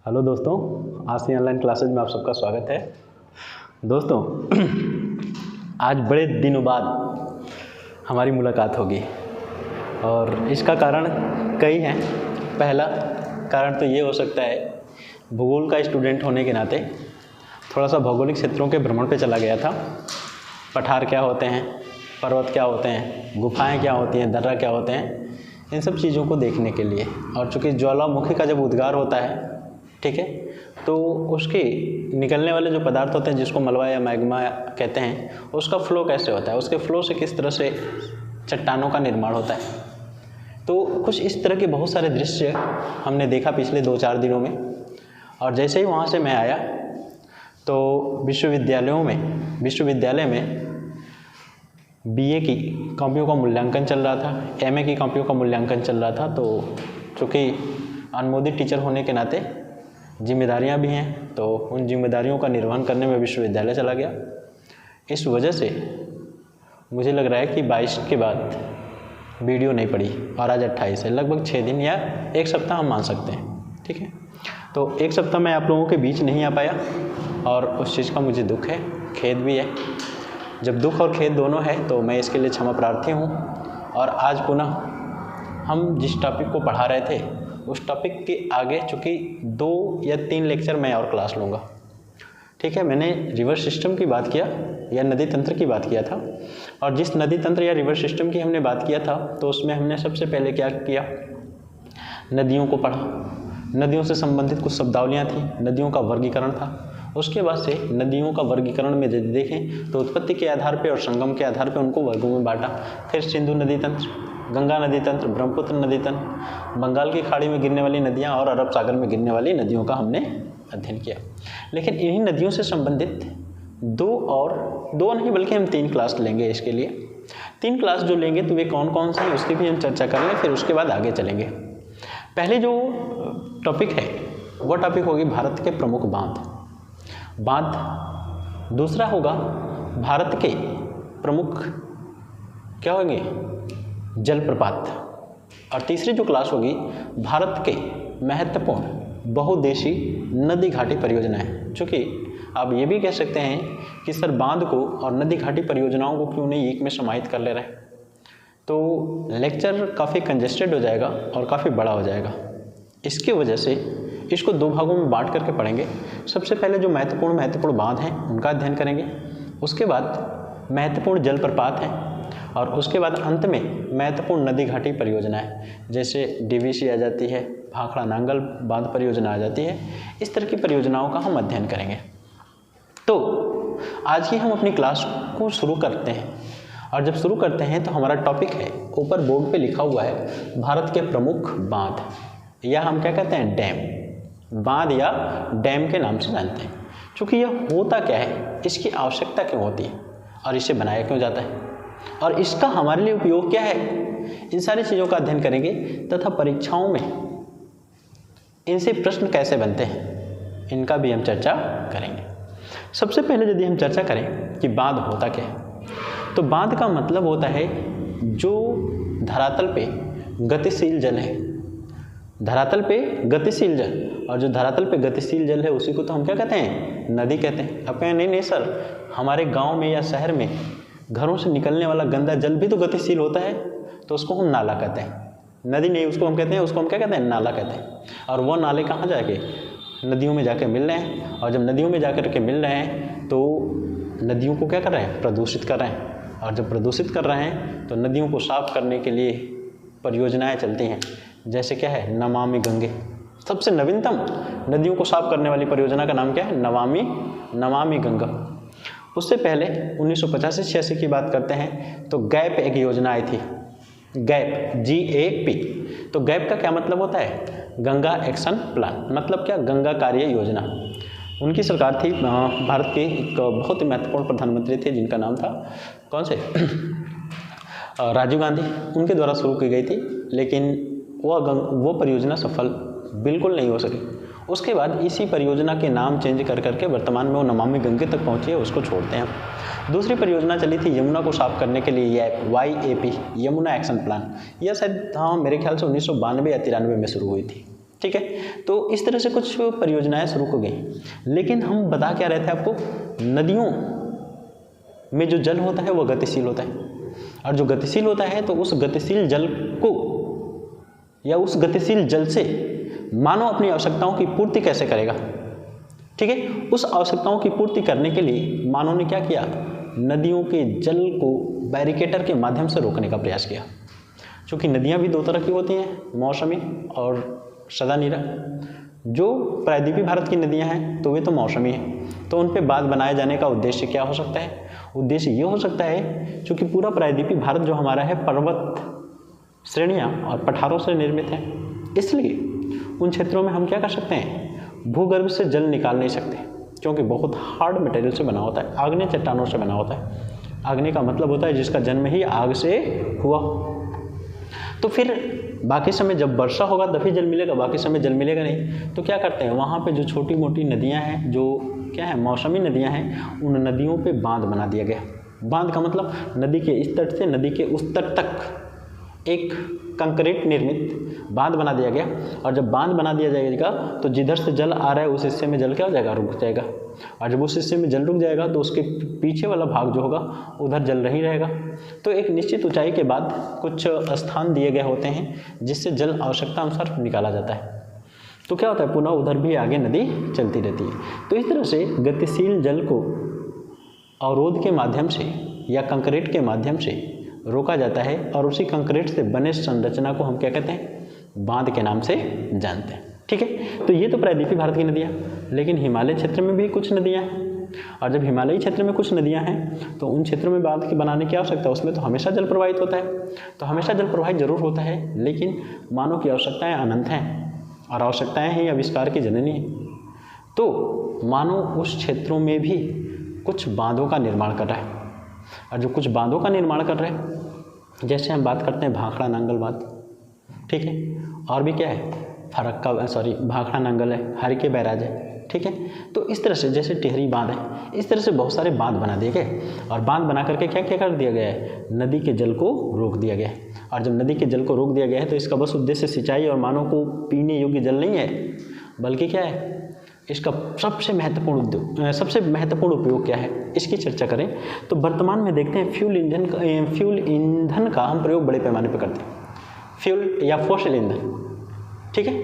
Hello दोस्तों, आज की ऑनलाइन क्लासेज में आप सबका स्वागत है। दोस्तों, आज बड़े दिनों बाद हमारी मुलाकात होगी और इसका कारण कई हैं। पहला कारण तो ये हो सकता है, भूगोल का स्टूडेंट होने के नाते थोड़ा सा भौगोलिक क्षेत्रों के भ्रमण पे चला गया था। पठार क्या होते हैं, पर्वत क्या होते हैं, गुफाएं क्या होती हैं, दर्रा क्या होते हैं, इन सब चीज़ों को देखने के लिए। और चूँकि ज्वालामुखी का जब उद्गार होता है, ठीक है, तो उसके निकलने वाले जो पदार्थ होते हैं जिसको मलबा या मैग्मा कहते हैं, उसका फ्लो कैसे होता है, उसके फ्लो से किस तरह से चट्टानों का निर्माण होता है। तो कुछ इस तरह के बहुत सारे दृश्य हमने देखा पिछले 2-4 दिनों में। और जैसे ही वहाँ से मैं आया तो विश्वविद्यालय में बीए की कॉपियों का मूल्यांकन चल रहा था, एमए की कॉपियों का मूल्यांकन चल रहा था। तो चूँकि अनुमोदित टीचर होने के नाते जिम्मेदारियां भी हैं, तो उन जिम्मेदारियों का निर्वहन करने में विश्वविद्यालय चला गया। इस वजह से मुझे लग रहा है कि 22 के बाद वीडियो नहीं पड़ी और आज 28 है, लगभग 6 दिन या 1 सप्ताह हम मान सकते हैं, ठीक है। तो 1 सप्ताह मैं आप लोगों के बीच नहीं आ पाया और उस चीज़ का मुझे दुख है, खेद भी है। जब दुख और खेद दोनों है तो मैं इसके लिए क्षमा प्रार्थी हूँ। और आज पुनः हम जिस टॉपिक को पढ़ा रहे थे उस टॉपिक के आगे चूँकि 2 या 3 लेक्चर मैं और क्लास लूँगा, ठीक है। मैंने रिवर सिस्टम की बात किया या नदी तंत्र की बात किया था, और जिस नदी तंत्र या रिवर सिस्टम की हमने बात किया था तो उसमें हमने सबसे पहले क्या किया, नदियों को पढ़ा। नदियों से संबंधित कुछ शब्दावलियाँ थी, नदियों का वर्गीकरण था। उसके बाद से नदियों का वर्गीकरण में यदि देखें तो उत्पत्ति के आधार पर और संगम के आधार पर उनको वर्गों में बांटा। फिर सिंधु नदी तंत्र, गंगा नदी तंत्र, ब्रह्मपुत्र नदी तंत्र, बंगाल की खाड़ी में गिरने वाली नदियाँ और अरब सागर में गिरने वाली नदियों का हमने अध्ययन किया। लेकिन इन्हीं नदियों से संबंधित 2 नहीं बल्कि हम 3 क्लास लेंगे। इसके लिए 3 क्लास जो लेंगे तो वे कौन कौन से हैं उसकी भी हम चर्चा कर लें, फिर उसके बाद आगे चलेंगे। पहले जो टॉपिक है वो टॉपिक होगी भारत के प्रमुख बांध। दूसरा होगा भारत के प्रमुख क्या होंगे, जलप्रपात। और तीसरी जो क्लास होगी भारत के महत्वपूर्ण बहुउद्देशीय नदी घाटी परियोजनाएं। चूँकि आप ये भी कह सकते हैं कि सर बांध को और नदी घाटी परियोजनाओं को क्यों नहीं एक में समाहित कर ले रहे हैं, तो लेक्चर काफ़ी कंजेस्टेड हो जाएगा और काफ़ी बड़ा हो जाएगा। इसकी वजह से इसको 2 भागों में बांट करके पढ़ेंगे। सबसे पहले जो महत्वपूर्ण बांध हैं उनका अध्ययन करेंगे, उसके बाद महत्वपूर्ण जलप्रपात हैं, और उसके बाद अंत में महत्वपूर्ण नदी घाटी परियोजनाएं, जैसे डीवीसी आ जाती है, भाखड़ा नांगल बांध परियोजना आ जाती है। इस तरह की परियोजनाओं का हम अध्ययन करेंगे। तो आज ही हम अपनी क्लास को शुरू करते हैं, और जब शुरू करते हैं तो हमारा टॉपिक है, ऊपर बोर्ड पे लिखा हुआ है भारत के प्रमुख बांध, या हम क्या कहते हैं, डैम। बांध या डैम के नाम से जानते हैं। चूँकि यह होता क्या है, इसकी आवश्यकता क्यों होती है और इसे बनाया क्यों जाता है, और इसका हमारे लिए उपयोग क्या है, इन सारी चीज़ों का अध्ययन करेंगे। तथा परीक्षाओं में इनसे प्रश्न कैसे बनते हैं, इनका भी हम चर्चा करेंगे। सबसे पहले यदि हम चर्चा करें कि बांध होता क्या है, तो बांध का मतलब होता है जो धरातल पे गतिशील जल है। धरातल पे गतिशील जल, और जो धरातल पे गतिशील जल है उसी को तो हम क्या कहते हैं, नदी कहते हैं। अब कहें नहीं सर, हमारे गाँव में या शहर में घरों से निकलने वाला गंदा जल भी तो गतिशील होता है, तो उसको हम नाला कहते हैं। नदी नहीं, उसको हम कहते हैं, उसको हम क्या कहते हैं, नाला कहते हैं। और वो नाले कहाँ जाके, नदियों में जाके मिल रहे हैं। और जब नदियों में जाकर के मिल रहे हैं तो नदियों को क्या कर रहे हैं, प्रदूषित कर रहे हैं। और जब प्रदूषित कर रहे हैं तो नदियों को साफ करने के लिए परियोजनाएँ चलती हैं, जैसे क्या है, नमामि गंगे। सबसे नवीनतम नदियों को साफ करने वाली परियोजना का नाम क्या है, नमामि गंगा। उससे पहले 1985-86 की बात करते हैं तो गैप एक योजना आई थी, गैप, GAP। तो गैप का क्या मतलब होता है, गंगा एक्शन प्लान, मतलब क्या, गंगा कार्य योजना। उनकी सरकार थी, भारत के एक बहुत ही महत्वपूर्ण प्रधानमंत्री थे जिनका नाम था, कौन से, राजीव गांधी। उनके द्वारा शुरू की गई थी, लेकिन वो परियोजना सफल बिल्कुल नहीं हो सकी। उसके बाद इसी परियोजना के नाम चेंज कर करके वर्तमान में वो नमामि गंगे तक पहुंची है, उसको छोड़ते हैं। दूसरी परियोजना चली थी यमुना को साफ करने के लिए, YAP, यमुना एक्शन प्लान। यह शायद मेरे ख्याल से 1992 या 93 में शुरू हुई थी। ठीक है। तो इस तरह से कुछ परियोजनाएं शुरू हो गई, लेकिन हम बता क्या रहे थे आपको, नदियों में जो जल होता है वो गतिशील होता है, और जो गतिशील होता है तो उस गतिशील जल को या उस गतिशील जल से मानव अपनी आवश्यकताओं की पूर्ति कैसे करेगा, ठीक है। उस आवश्यकताओं की पूर्ति करने के लिए मानव ने क्या किया, नदियों के जल को बैरिकेटर के माध्यम से रोकने का प्रयास किया। क्योंकि नदियाँ भी दो तरह की होती हैं, मौसमी और सदानीरा। जो प्रायद्वीपीय भारत की नदियाँ हैं तो वे तो मौसमी हैं, तो उन पे बांध बनाए जाने का उद्देश्य क्या हो सकता है, उद्देश्य ये हो सकता है क्योंकि पूरा प्रायद्वीपीय भारत जो हमारा है पर्वत श्रेणियाँ और पठारों से निर्मित है, इसलिए उन क्षेत्रों में हम क्या कर सकते हैं, भूगर्भ से जल निकाल नहीं सकते, क्योंकि बहुत हार्ड मटेरियल से बना होता है, आग्नेय चट्टानों से बना होता है। आग्नेय का मतलब होता है जिसका जन्म ही आग से हुआ। तो फिर बाकी समय जब वर्षा होगा तभी जल मिलेगा, बाकी समय जल मिलेगा नहीं। तो क्या करते हैं, वहाँ पे जो छोटी मोटी नदियाँ हैं, जो क्या है मौसमी नदियाँ हैं, उन नदियों पे बांध बना दिया गया। बांध का मतलब नदी के इस तट से नदी के उस तट तक एक कंक्रीट निर्मित बांध बना दिया गया। और जब बांध बना दिया जाएगा तो जिधर से जल आ रहा है उस हिस्से में जल क्या हो जाएगा, रुक जाएगा। और जब उस हिस्से में जल रुक जाएगा तो उसके पीछे वाला भाग जो होगा उधर जल नहीं रहेगा। तो एक निश्चित ऊंचाई के बाद कुछ स्थान दिए गए होते हैं जिससे जल आवश्यकता अनुसार निकाला जाता है। तो क्या होता है, पुनः उधर भी आगे नदी चलती रहती है। तो इस तरह से गतिशील जल को अवरोध के माध्यम से या कंक्रीट के माध्यम से रोका जाता है, और उसी कंक्रीट से बने संरचना को हम क्या कहते हैं, बांध के नाम से जानते हैं, ठीक है। तो ये तो प्रायद्वीपीय भारत की नदियाँ, लेकिन हिमालय क्षेत्र में भी कुछ नदियाँ हैं। और जब हिमालयी क्षेत्र में कुछ नदियाँ हैं तो उन क्षेत्रों में बांध के बनाने की आवश्यकता है, उसमें तो हमेशा जल प्रवाहित होता है। तो हमेशा जल प्रवाहित जरूर होता है, लेकिन मानव की आवश्यकताएँ अनंत हैं, और आवश्यकताएँ ही आविष्कार की जननी है। तो मानव उस क्षेत्रों में भी कुछ बांधों का निर्माण कर रहा है, और जो कुछ बांधों का निर्माण कर रहे हैं, जैसे हम बात करते हैं भाखड़ा नांगल बांध, ठीक है, और भी क्या है, भाखड़ा नांगल है, हरिके बैराज है, ठीक है। तो इस तरह से जैसे टिहरी बांध है, इस तरह से बहुत सारे बांध बना दिए गए, और बांध बना करके क्या क्या कर दिया गया है, नदी के जल को रोक दिया गया है। और जब नदी के जल को रोक दिया गया है तो इसका बस उद्देश्य सिंचाई और मानव को पीने योग्य जल नहीं है, बल्कि क्या है, इसका सबसे महत्वपूर्ण उपयोग क्या है, इसकी चर्चा करें तो वर्तमान में देखते हैं फ्यूल ईंधन का हम प्रयोग बड़े पैमाने पर करते हैं। फ्यूल या फोसिल ईंधन, ठीक है,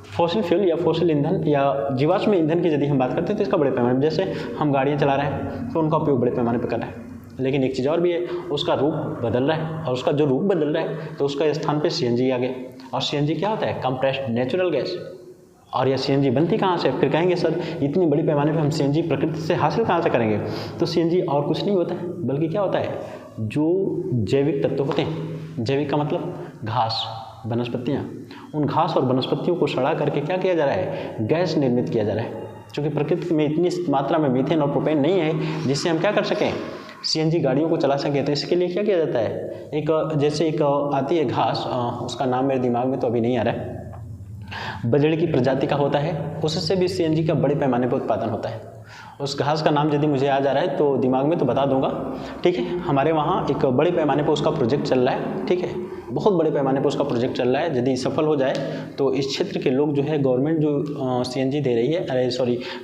फोसिल फ्यूल या फोसिल ईंधन या जीवाश्म ईंधन की यदि हम बात करते हैं तो इसका बड़े पैमाने पर, जैसे हम गाड़ियाँ चला रहे हैं तो उनका उपयोग बड़े पैमाने पर कर रहे हैं। लेकिन एक चीज़ और भी है, उसका रूप बदल रहा है, और उसका जो रूप बदल रहा है तो उसका स्थान पे सीएनजी आ गया। और सीएनजी क्या होता है, कंप्रेस्ड नेचुरल गैस। और यह सीएनजी बनती कहाँ से, फिर कहेंगे सर इतनी बड़ी पैमाने पे हम सीएनजी प्रकृति से हासिल कहाँ से करेंगे। तो सीएनजी और कुछ नहीं होता है, बल्कि क्या होता है, जो जैविक तत्व होते हैं, जैविक का मतलब घास, वनस्पतियाँ, उन घास और वनस्पतियों को सड़ा करके क्या किया जा रहा है, गैस निर्मित किया जा रहा है। क्योंकि प्रकृति में इतनी मात्रा में मीथेन और प्रोपेन नहीं है जिससे हम क्या कर सकें, सीएनजी गाड़ियों को चला सकें। तो इसके लिए क्या किया जाता है, जैसे एक आती है घास, उसका नाम मेरे दिमाग में तो अभी नहीं आ रहा है, बजड़े की प्रजाति का होता है, उससे भी सीएनजी का बड़े पैमाने पर उत्पादन होता है। उस घास का नाम यदि मुझे याद आ रहा है तो दिमाग में तो बता दूंगा, ठीक है। हमारे वहाँ एक बड़े पैमाने पर उसका प्रोजेक्ट चल रहा है, ठीक है, बहुत बड़े पैमाने पर उसका प्रोजेक्ट चल रहा है। यदि सफल हो जाए तो इस क्षेत्र के लोग जो है, गवर्नमेंट जो सीएनजी दे रही है,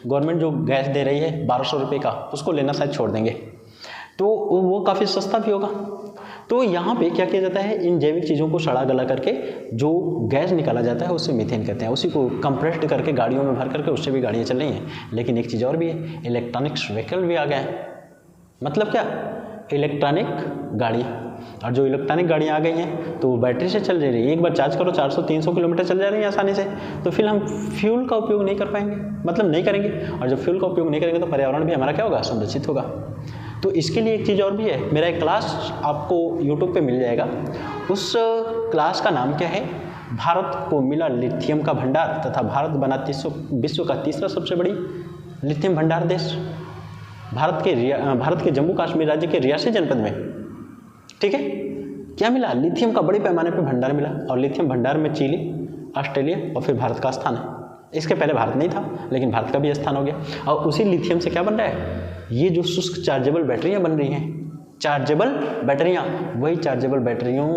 गवर्नमेंट जो गैस दे रही है 1200 रुपये का, उसको लेना शायद छोड़ देंगे, तो वो काफ़ी सस्ता भी होगा। तो यहाँ पे क्या किया जाता है, इन जैविक चीज़ों को सड़ा गला करके जो गैस निकाला जाता है उससे मीथेन कहते हैं, उसी को कंप्रेस्ड करके गाड़ियों में भर करके उससे भी गाड़ियाँ चल रही हैं। लेकिन एक चीज़ और भी है, इलेक्ट्रॉनिक्स व्हीकल भी आ गया है। मतलब क्या, इलेक्ट्रॉनिक गाड़ियाँ। और जो इलेक्ट्रॉनिक गाड़ियाँ आ गई हैं तो बैटरी से चल रही है, एक बार चार्ज करो 400-300 किलोमीटर चल जा रही है आसानी से। तो फिर हम फ्यूल का उपयोग नहीं कर पाएंगे, मतलब नहीं करेंगे, और जब फ्यूल का उपयोग नहीं करेंगे तो पर्यावरण भी हमारा क्या होगा, संरक्षित होगा। तो इसके लिए एक चीज़ और भी है, मेरा एक क्लास आपको यूट्यूब पे मिल जाएगा, उस क्लास का नाम क्या है, भारत को मिला लिथियम का भंडार तथा भारत बना विश्व का तीसरा सबसे बड़ी लिथियम भंडार देश। भारत के जम्मू कश्मीर राज्य के रियासी जनपद में, ठीक है, क्या मिला, लिथियम का बड़े पैमाने पर भंडार मिला। और लिथियम भंडार में चिली, ऑस्ट्रेलिया और फिर भारत का स्थान है। इसके पहले भारत नहीं था, लेकिन भारत का भी स्थान हो गया। और उसी लिथियम से क्या बन रहा है, ये जो शुष्क चार्जेबल बैटरियाँ बन रही हैं, चार्जेबल बैटरियाँ, वही चार्जेबल बैटरियों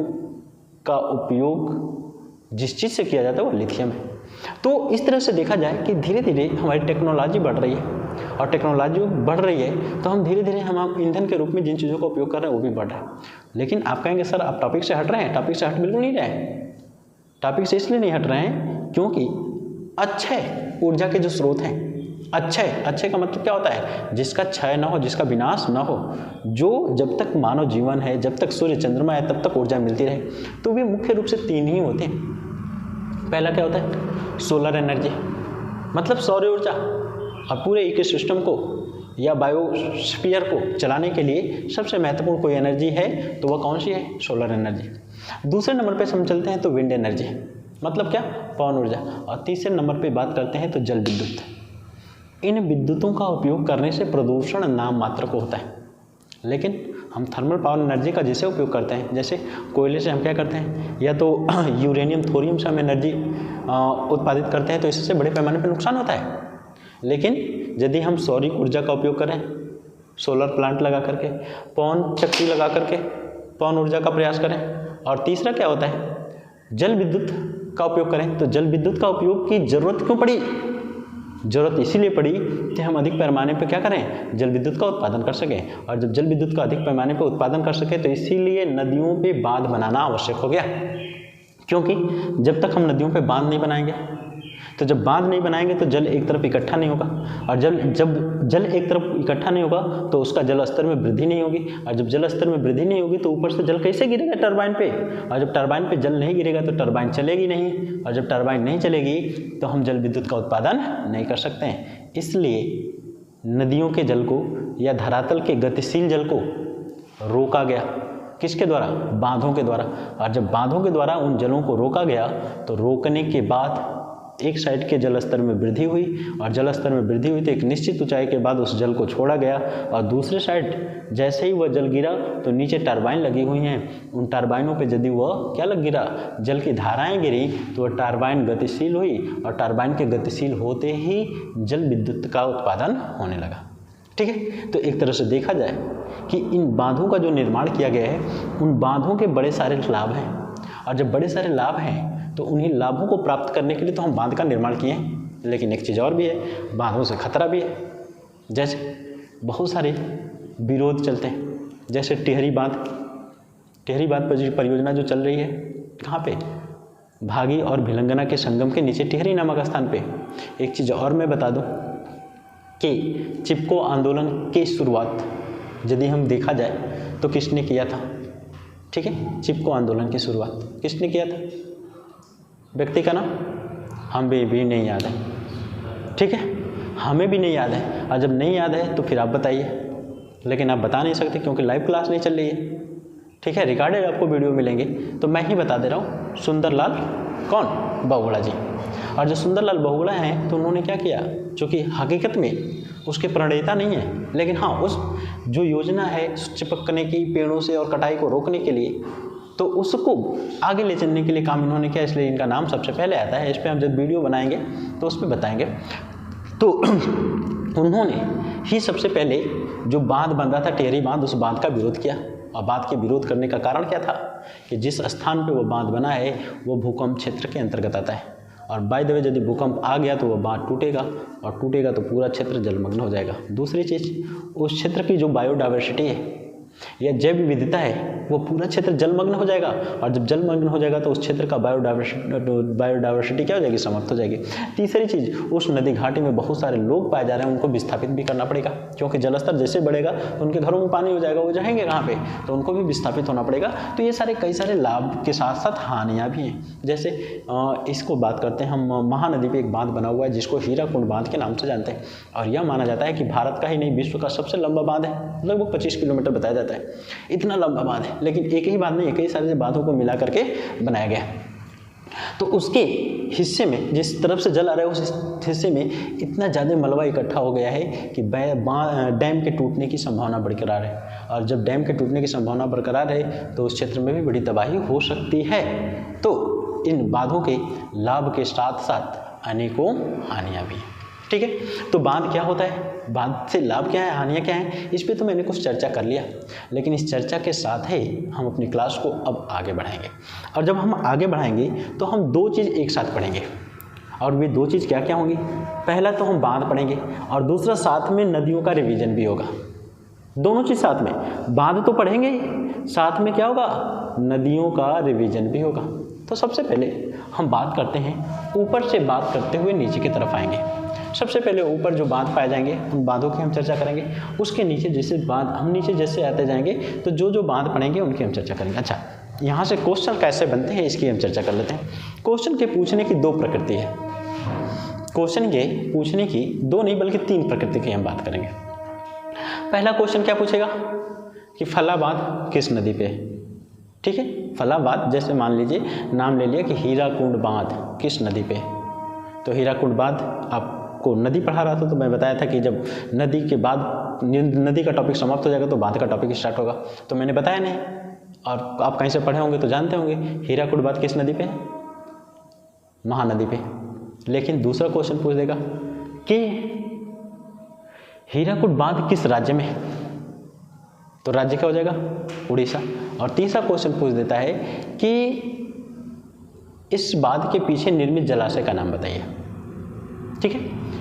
का उपयोग जिस चीज़ से किया जाता है वो लिथियम है। तो इस तरह से देखा जाए कि धीरे धीरे हमारी टेक्नोलॉजी बढ़ रही है, और टेक्नोलॉजी बढ़ रही है तो हम धीरे धीरे हम ईंधन के रूप में जिन चीज़ों का उपयोग कर रहे हैं वो भी बढ़ रहा है। लेकिन आप कहेंगे सर आप टॉपिक से हट रहे हैं, टॉपिक से हट बिल्कुल नहीं रहे हैं। टॉपिक से इसलिए नहीं हट रहे हैं क्योंकि अक्षय ऊर्जा के जो स्रोत हैं, अक्षय का मतलब क्या होता है, जिसका क्षय न हो, जिसका विनाश न हो, जो जब तक मानव जीवन है, जब तक सूर्य चंद्रमा है तब तक ऊर्जा मिलती रहे। तो वे मुख्य रूप से 3 ही होते हैं। पहला क्या होता है, सोलर एनर्जी, मतलब सौर ऊर्जा, और पूरे इकोसिस्टम को या बायोस्फीयर को चलाने के लिए सबसे महत्वपूर्ण कोई एनर्जी है तो वह कौन सी है, सोलर एनर्जी। दूसरे नंबर पे हम चलते हैं तो विंड एनर्जी, मतलब क्या, पवन ऊर्जा। और तीसरे नंबर पे बात करते हैं तो जल विद्युत। इन विद्युतों का उपयोग करने से प्रदूषण नाम मात्र को होता है, लेकिन हम थर्मल पावर एनर्जी का जैसे उपयोग करते हैं, जैसे कोयले से हम क्या करते हैं, या तो यूरेनियम थोरियम से हम एनर्जी उत्पादित करते हैं, तो इससे बड़े पैमाने पर नुकसान होता है। लेकिन यदि हम सौर ऊर्जा का उपयोग करें, सोलर प्लांट लगा करके, पवन चक्की लगा करके पवन ऊर्जा का प्रयास करें, और तीसरा क्या होता है, जल विद्युत का उपयोग करें, तो जल विद्युत का उपयोग की जरूरत क्यों पड़ी, जरूरत इसीलिए पड़ी कि हम अधिक पैमाने पर क्या करें, जल विद्युत का उत्पादन कर सकें। और जब जल विद्युत का अधिक पैमाने पर उत्पादन कर सकें तो इसीलिए नदियों पे बांध बनाना आवश्यक हो गया, क्योंकि जब तक हम नदियों पे बांध नहीं बनाएंगे, तो जब बांध नहीं बनाएंगे तो जल एक तरफ इकट्ठा नहीं होगा, और जब जल एक तरफ इकट्ठा नहीं होगा तो उसका जल स्तर में वृद्धि नहीं होगी, और जब जल स्तर में वृद्धि नहीं होगी तो ऊपर से जल कैसे गिरेगा, टरबाइन पे, और जब टरबाइन पे जल नहीं गिरेगा तो टरबाइन चलेगी नहीं, और जब टरबाइन नहीं चलेगी तो हम जल विद्युत का उत्पादन नहीं कर सकते हैं। इसलिए नदियों के जल को या धरातल के गतिशील जल को रोका गया, किसके द्वारा, बांधों के द्वारा। और जब बांधों के द्वारा उन जलों को रोका गया तो रोकने के बाद एक साइड के जल स्तर में वृद्धि हुई, और जल स्तर में वृद्धि हुई तो एक निश्चित ऊंचाई के बाद उस जल को छोड़ा गया, और दूसरे साइड जैसे ही वह जल गिरा तो नीचे टरबाइन लगी हुई हैं, उन टरबाइनों पे यदि वह क्या लग गिरा, जल की धाराएं गिरी तो वह टरबाइन गतिशील हुई, और टरबाइन के गतिशील होते ही जल विद्युत का उत्पादन होने लगा। ठीक है, तो एक तरह से देखा जाए कि इन बांधों का जो निर्माण किया गया है, उन बांधों के बड़े सारे लाभ हैं, और जब बड़े सारे लाभ हैं तो उन्हीं लाभों को प्राप्त करने के लिए तो हम बांध का निर्माण किए हैं। लेकिन एक चीज़ और भी है, बांधों से खतरा भी है। जैसे बहुत सारे विरोध चलते हैं, जैसे टिहरी बांध परियोजना जो चल रही है, कहाँ पे, भागी और भिलंगना के संगम के नीचे टिहरी नामक स्थान पे। एक चीज़ और मैं बता दूं कि चिपको आंदोलन की शुरुआत यदि हम देखा जाए तो किसने किया था, ठीक है, चिपको आंदोलन की शुरुआत किसने किया था, व्यक्ति का नाम हमें भी नहीं याद है, ठीक है, हमें भी नहीं याद है। और जब नहीं याद है तो फिर आप बताइए, लेकिन आप बता नहीं सकते क्योंकि लाइव क्लास नहीं चल रही है, ठीक है, रिकॉर्डेड आपको वीडियो मिलेंगे। तो मैं ही बता दे रहा हूँ, सुंदरलाल कौन, बहुगुणा जी। और जो सुंदरलाल बहुगुणा हैं तो उन्होंने क्या किया, चूँकि हकीकत में उसके प्रणेता नहीं है, लेकिन हाँ उस जो योजना है चिपकने की पेड़ों से और कटाई को रोकने के लिए, तो उसको आगे ले चलने के लिए काम इन्होंने किया, इसलिए इनका नाम सबसे पहले आता है। इस पर हम जब वीडियो बनाएंगे तो उस पर बताएंगे। तो उन्होंने ही सबसे पहले जो बांध बन रहा था टिहरी बांध, उस बांध का विरोध किया। और बांध के विरोध करने का कारण क्या था कि जिस स्थान पे वो बांध बना है वो भूकंप क्षेत्र के अंतर्गत आता है, और बाय द वे यदि भूकंप आ गया तो वो बांध टूटेगा, और टूटेगा तो पूरा क्षेत्र जलमग्न हो जाएगा। दूसरी चीज़, उस क्षेत्र की जो बायोडाइवर्सिटी है या जैव विविधता है वो पूरा क्षेत्र जलमग्न हो जाएगा, और जब जलमग्न हो जाएगा तो उस क्षेत्र का बायोडाइवर्सिटी क्या हो जाएगी, समाप्त हो जाएगी। तीसरी चीज़, उस नदी घाटी में बहुत सारे लोग पाए जा रहे हैं, उनको विस्थापित भी करना पड़ेगा, क्योंकि जलस्तर जैसे बढ़ेगा तो उनके घरों में पानी हो जाएगा, वो जाएंगे कहाँ पे, तो उनको भी विस्थापित होना पड़ेगा। तो ये सारे कई सारे लाभ के साथ साथ हानियाँ भी हैं। जैसे इसको बात करते हैं हम, महानदी पर एक बांध बना हुआ है जिसको हीराकुंड बांध के नाम से जानते हैं, और यह माना जाता है कि भारत का ही नहीं विश्व का सबसे लंबा बांध है, लगभग 25 किलोमीटर बताया जाता है। इतना लंबा बांध है, लेकिन एक ही बांध नहीं, कई सारे बांधों को मिला करके बनाया गया। तो उसके हिस्से में जिस तरफ से जल आ रहा है उस हिस्से में इतना ज़्यादा मलबा इकट्ठा हो गया है कि डैम के टूटने की संभावना बरकरार है, और जब डैम के टूटने की संभावना बरकरार है तो उस क्षेत्र में भी बड़ी तबाही हो सकती है। तो इन बांधों के लाभ के साथ साथ अनेकों हानियाँ भी हैं, ठीक है। तो बांध क्या होता है, बांध से लाभ क्या है, हानियाँ क्या हैं, इस पे तो मैंने कुछ चर्चा कर लिया, लेकिन इस चर्चा के साथ ही हम अपनी क्लास को अब आगे बढ़ाएंगे। और जब हम आगे बढ़ाएंगे तो हम दो चीज़ एक साथ पढ़ेंगे। और वे दो चीज़ क्या क्या होंगी, पहला तो हम बांध पढ़ेंगे और दूसरा साथ में नदियों का रिवीजन भी होगा। दोनों चीज़ साथ में, बांध तो पढ़ेंगे ही, साथ में क्या होगा, नदियों का रिवीजन भी होगा। तो सबसे पहले हम बात करते हैं, ऊपर से बात करते हुए नीचे की तरफ आएंगे। सबसे पहले ऊपर जो बांध पाए जाएंगे उन बांधों की हम चर्चा करेंगे। उसके नीचे जैसे बांध, हम नीचे जैसे आते जाएंगे तो जो जो बांध पढ़ेंगे उनकी हम चर्चा करेंगे। अच्छा, यहाँ से क्वेश्चन कैसे बनते हैं इसकी हम चर्चा कर लेते हैं। क्वेश्चन के पूछने की दो प्रकृति है। क्वेश्चन के पूछने की दो नहीं बल्कि तीन प्रकृति की हम बात करेंगे। पहला क्वेश्चन क्या पूछेगा कि फला बांध किस नदी पे है। ठीक है, फला बांध, जैसे मान लीजिए नाम ले लिया कि हीराकुंड बांध किस नदी पे है। तो हीराकुंड बांध आपको नदी पढ़ा रहा था तो मैं बताया था कि जब नदी के बाद नदी का टॉपिक समाप्त हो जाएगा तो बांध का टॉपिक स्टार्ट होगा। तो मैंने बताया नहीं, और आप कहीं से पढ़े होंगे तो जानते होंगे हीराकुंड बांध किस नदी पे है, महानदी पे। लेकिन दूसरा क्वेश्चन पूछ देगा कि हीराकुंड बांध किस राज्य में है, तो राज्य क्या हो जाएगा, उड़ीसा। और तीसरा क्वेश्चन पूछ देता है कि इस बांध के पीछे निर्मित जलाशय का नाम बताइए। ठीक है,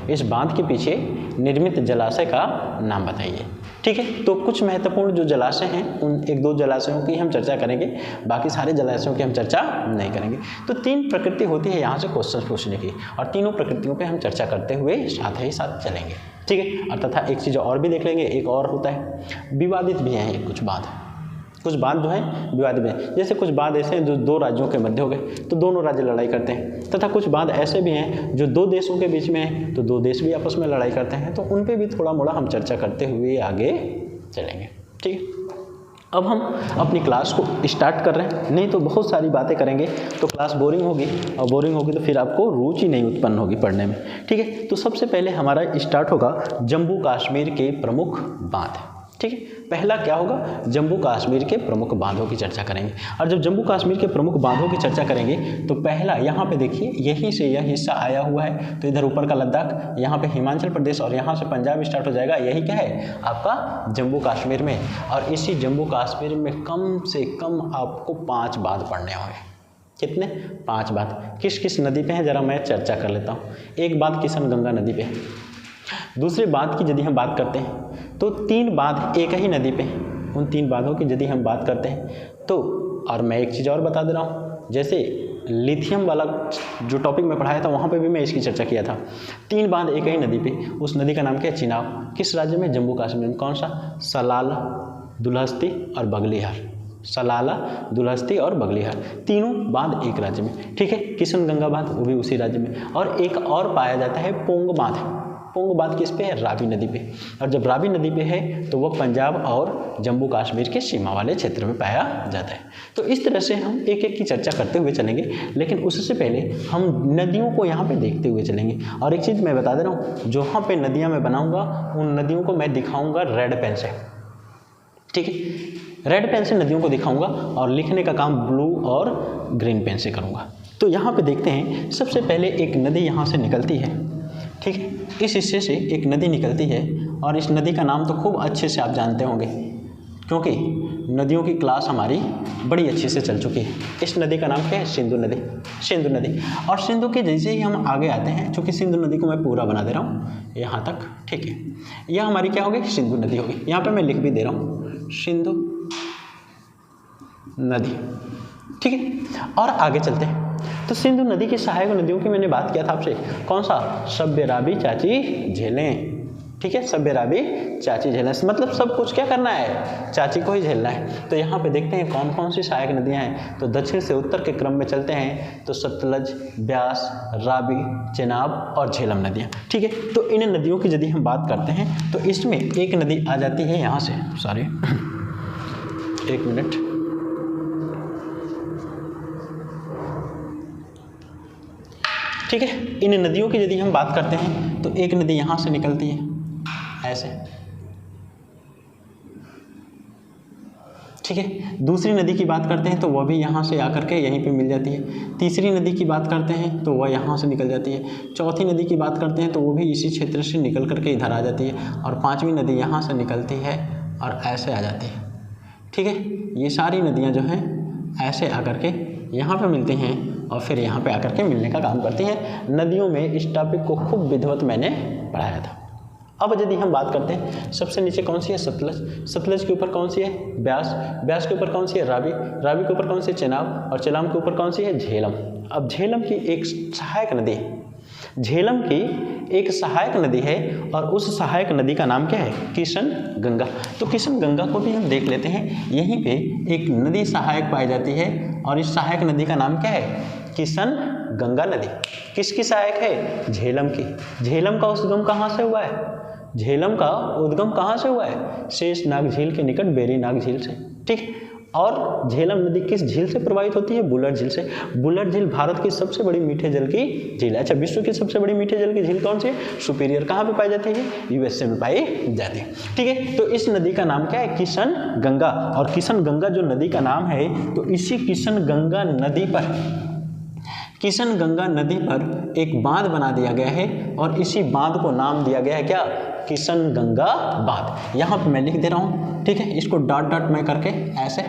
इस बांध के पीछे निर्मित जलाशय का नाम बताइए। ठीक है, तो कुछ महत्वपूर्ण जो जलाशय हैं उन एक दो जलाशयों की हम चर्चा करेंगे, बाकी सारे जलाशयों की हम चर्चा नहीं करेंगे। तो तीन प्रकृति होती है यहाँ से क्वेश्चन पूछने की, और तीनों प्रकृतियों पे हम चर्चा करते हुए साथ ही साथ चलेंगे। ठीक है, और तथा एक चीज़ और भी देख लेंगे, एक और होता है विवादित भी हैं ये कुछ बांध जो हैं विवादित हैं। जैसे कुछ बांध ऐसे हैं जो दो राज्यों के मध्य हो गए तो दोनों राज्य लड़ाई करते हैं, तथा कुछ बांध ऐसे भी हैं जो दो देशों के बीच में हैं तो दो देश भी आपस में लड़ाई करते हैं। तो उन पे भी थोड़ा मोड़ा हम चर्चा करते हुए आगे चलेंगे। ठीक है, अब हम अपनी क्लास को स्टार्ट कर रहे हैं, नहीं तो बहुत सारी बातें करेंगे तो क्लास बोरिंग होगी, और बोरिंग होगी तो फिर आपको रुचि नहीं उत्पन्न होगी पढ़ने में। ठीक है, तो सबसे पहले हमारा स्टार्ट होगा जम्मू कश्मीर के प्रमुख बांध। ठीक है, पहला क्या होगा, जम्मू कश्मीर के प्रमुख बांधों की चर्चा करेंगे। और जब जम्मू कश्मीर के प्रमुख बांधों की चर्चा करेंगे तो पहला यहाँ पे देखिए, यहीं से यह हिस्सा आया हुआ है। तो इधर ऊपर का लद्दाख, यहाँ पे हिमाचल प्रदेश और यहाँ से पंजाब स्टार्ट हो जाएगा। यही क्या है आपका जम्मू कश्मीर में। और इसी जम्मू कश्मीर में कम से कम आपको 5 बांध पढ़ने होंगे। कितने, 5 बांध। किस किस नदी पे हैं जरा मैं चर्चा कर लेता हूँ। एक बांध किशनगंगा नदी पे है। दूसरे बांध की यदि हम बात करते हैं तो 3 बांध एक ही नदी पे हैं। उन 3 बांधों की यदि हम बात करते हैं तो, और मैं एक चीज़ और बता दे रहा हूँ, जैसे लिथियम वाला जो टॉपिक मैं पढ़ाया था वहाँ पे भी मैं इसकी चर्चा किया था। 3 बांध एक ही नदी पे, उस नदी का नाम क्या है, चिनाब। किस राज्य में, जम्मू कश्मीर में। कौन सा, सलाला, दुलहस्ती और बगलिहार। सलाला, दुलहस्ती और बगलिहार, तीनों बांध एक राज्य में। ठीक है, किशनगंगा बांध वो भी उसी राज्य में। और एक और पाया जाता है पोंग बांध। पोंग बांध किस पे है, रावी नदी पे। और जब रावी नदी पे है तो वह पंजाब और जम्मू कश्मीर के सीमा वाले क्षेत्र में पाया जाता है। तो इस तरह से हम एक एक की चर्चा करते हुए चलेंगे, लेकिन उससे पहले हम नदियों को यहाँ पे देखते हुए चलेंगे। और एक चीज़ मैं बता दे रहा हूँ, जहाँ पे नदियाँ मैं बनाऊँगा उन नदियों को मैं दिखाऊँगा रेड पेन से। ठीक है, रेड पेन से नदियों को दिखाऊँगा और लिखने का काम ब्लू और ग्रीन पेन से करूँगा। तो यहाँ पे देखते हैं, सबसे पहले एक नदी यहाँ से निकलती है। ठीक है, इस हिस्से से एक नदी निकलती है और इस नदी का नाम तो खूब अच्छे से आप जानते होंगे, क्योंकि नदियों की क्लास हमारी बड़ी अच्छे से चल चुकी है। इस नदी का नाम क्या है, सिंधु नदी। सिंधु नदी। और सिंधु के जैसे ही हम आगे आते हैं, चूँकि सिंधु नदी को मैं पूरा बना दे रहा हूँ यहाँ तक। ठीक है, यह हमारी क्या होगी, सिंधु नदी होगी। यहाँ पर मैं लिख भी दे रहा हूँ सिंधु नदी। ठीक है, और आगे चलते हैं। तो सिंधु नदी की सहायक नदियों की मैंने बात किया था आपसे, कौन सा, सभ्य, रावी, चाची, झेलें। ठीक है, सभ्य, रावी, चाची, झेलें, मतलब सब कुछ क्या करना है, चाची को ही झेलना है। तो यहाँ पे देखते हैं कौन कौन सी सहायक नदियाँ हैं। तो दक्षिण से उत्तर के क्रम में चलते हैं तो सतलज, ब्यास, रावी, चेनाब और झेलम नदियाँ। ठीक है, तो इन नदियों की यदि हम बात करते हैं तो इसमें एक नदी आ जाती है यहाँ से, सॉरी एक मिनट, ठीक है। इन नदियों की यदि हम बात करते हैं तो एक नदी यहाँ से निकलती है ऐसे। ठीक है, दूसरी नदी की बात करते हैं तो वह भी यहाँ से आकर के यहीं पे मिल जाती है। तीसरी नदी की बात करते हैं तो वह यहाँ से निकल जाती है। चौथी नदी की बात करते हैं तो वो भी इसी क्षेत्र से निकल करके इधर आ जाती है। और पांचवी नदी यहाँ से निकलती है और ऐसे आ जाती है। ठीक है, ये सारी नदियाँ जो हैं ऐसे आकर के यहाँ पे मिलती हैं और फिर यहाँ पे आकर के मिलने का काम करती हैं। नदियों में इस टॉपिक को खूब विधिवत मैंने पढ़ाया था। अब यदि हम बात करते हैं, सबसे नीचे कौन सी है? सतलज। सतलज के ऊपर कौन सी है? ब्यास। ब्यास के ऊपर कौन सी है? रावी। रावी के ऊपर कौन सी है? चेनाब। और चेनाब के ऊपर कौन सी है? झेलम। अब झेलम की एक सहायक नदी है, झेलम की एक सहायक नदी है और उस सहायक नदी का नाम क्या है? किशन गंगा। तो किशन गंगा को भी हम देख लेते हैं। यहीं पे एक नदी सहायक पाई जाती है और इस सहायक नदी का नाम क्या है? किशन गंगा नदी। किसकी सहायक है? झेलम की। झेलम का उद्गम कहाँ से हुआ है? झेलम का उद्गम कहाँ से हुआ है? शेषनाग झील के निकट बेरीनाग झील से। ठीक। और झेलम नदी किस झील से प्रवाहित होती है? बुलर झील से। बुलर झील भारत की सबसे बड़ी मीठे जल की झील है। अच्छा, विश्व की सबसे बड़ी मीठे जल की झील कौन सी है? सुपीरियर। कहाँ पे पाई जाती है? यूएसए में पाई जाती है। ठीक है, तो इस नदी का नाम क्या है? किशन गंगा। और किशन गंगा जो नदी का नाम है, तो इसी किशन गंगा नदी पर एक बांध बना दिया गया है और इसी बांध को नाम दिया गया है क्या? किशन गंगा बांध। यहाँ पे मैं लिख दे रहा हूँ, ठीक है, इसको डॉट डॉट में करके ऐसे,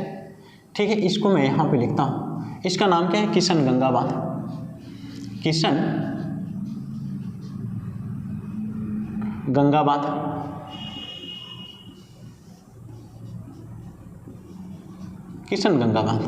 ठीक है, इसको मैं यहाँ पे लिखता हूँ। इसका नाम क्या है? किशन गंगा बांध। किशन गंगा बांध। किशन गंगा बांध।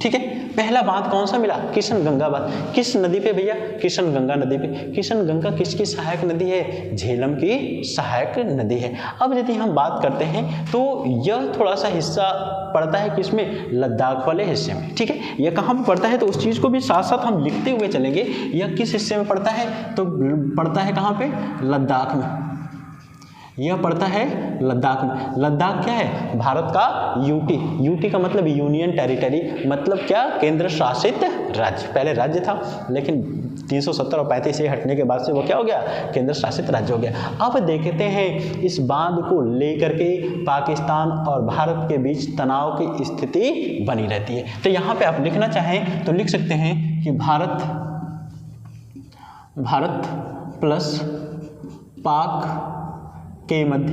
ठीक है, पहला बांध कौन सा मिला? किशन गंगा बांध। किस नदी पे भैया? किशन गंगा नदी पे। किशन गंगा किसकी सहायक नदी है? झेलम की सहायक नदी है। अब यदि हम बात करते हैं तो यह थोड़ा सा हिस्सा पड़ता है किसमें? लद्दाख वाले हिस्से में। ठीक है, यह कहाँ पे पड़ता है? तो उस चीज़ को भी साथ साथ हम लिखते हुए चलेंगे। यह किस हिस्से में पड़ता है? तो पड़ता है कहाँ पे? लद्दाख में। यह पड़ता है लद्दाख में। लद्दाख क्या है? भारत का यूटी। यूटी का मतलब यूनियन टेरिटरी, मतलब क्या? केंद्र शासित राज्य। पहले राज्य था, लेकिन 370 और 35 से हटने के बाद से वो क्या हो गया? केंद्र शासित राज्य हो गया। अब देखते हैं इस बांध को लेकर के पाकिस्तान और भारत के बीच तनाव की स्थिति बनी रहती है। तो यहाँ पे आप लिखना चाहें तो लिख सकते हैं कि भारत प्लस पाक के मध्य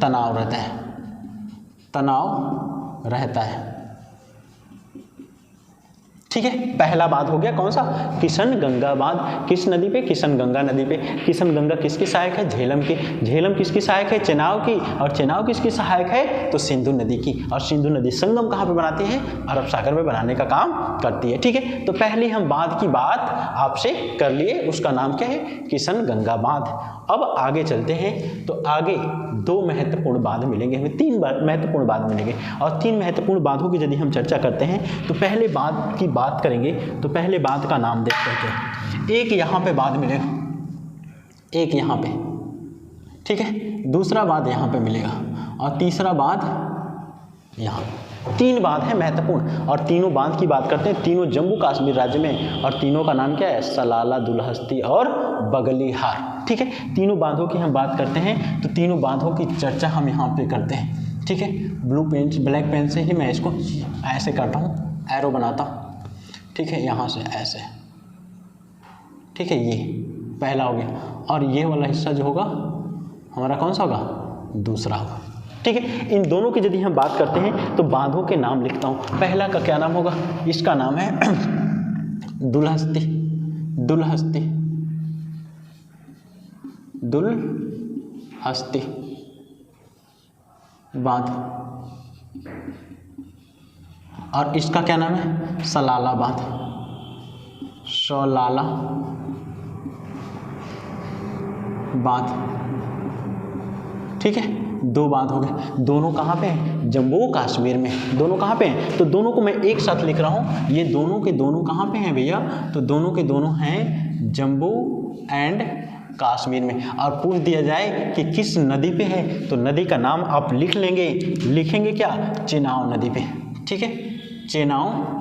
तनाव रहता है। ठीक है, पहला बांध हो गया कौन सा? किशन गंगा बांध। किस नदी पे? किशन गंगा नदी पे। किशन गंगा किसकी सहायक है? झेलम की। झेलम किसकी सहायक है? चेनाब की। और चेनाब किसकी सहायक है? तो सिंधु नदी की। और सिंधु नदी संगम कहाँ पे बनाती है? अरब सागर में बनाने का काम करती है। ठीक है, तो पहले हम बांध की बात आपसे कर लिए, उसका नाम क्या है? किशन गंगा बांध। अब आगे चलते हैं तो आगे दो महत्वपूर्ण बांध मिलेंगे हमें, तीन महत्वपूर्ण बांध मिलेंगे। और तीन महत्वपूर्ण बांधों की यदि हम चर्चा करते हैं तो पहले बांध की बात करेंगे तो पहले बांध का नाम देख करते हैं। एक यहाँ पे बांध मिलेगा, एक यहाँ पे, ठीक है, दूसरा बांध यहाँ पे मिलेगा और तीसरा बांध यहाँ। तीन बांध है महत्वपूर्ण और तीनों बांध की बात करते हैं। तीनों जम्मू कश्मीर राज्य में और तीनों का नाम क्या है? सलाला, दुलहस्ती और बगलीहार। ठीक है, तीनों बांधों की हम बात करते हैं तो तीनों बांधों की चर्चा हम यहाँ पे करते हैं। ठीक है, ब्लैक पेन से ही मैं इसको ऐसे करता हूँ, एरो बनाता हूँ। ठीक है, यहाँ से ऐसे। ठीक है, ये पहला हो गया और ये वाला हिस्सा जो होगा हमारा कौन सा होगा? दूसरा होगा। ठीक है, इन दोनों की यदि हम बात करते हैं तो बांधों के नाम लिखता हूँ। पहला का क्या नाम होगा? इसका नाम है दुलहस्ती। दुलहस्ती बांध। और इसका क्या नाम है? सलाला बांध। सलाला बांध। ठीक है, दो बांध हो गए। दोनों कहाँ पे हैं? जम्मू कश्मीर में। दोनों कहाँ पे हैं? तो दोनों को मैं एक साथ लिख रहा हूँ। ये दोनों के दोनों कहाँ पे हैं भैया? तो दोनों के दोनों हैं जम्मू एंड कश्मीर में। और पूछ दिया जाए कि किस नदी पे है तो नदी का नाम आप लिख लेंगे। लिखेंगे क्या? चेनाब नदी पे। ठीक है, चेनाब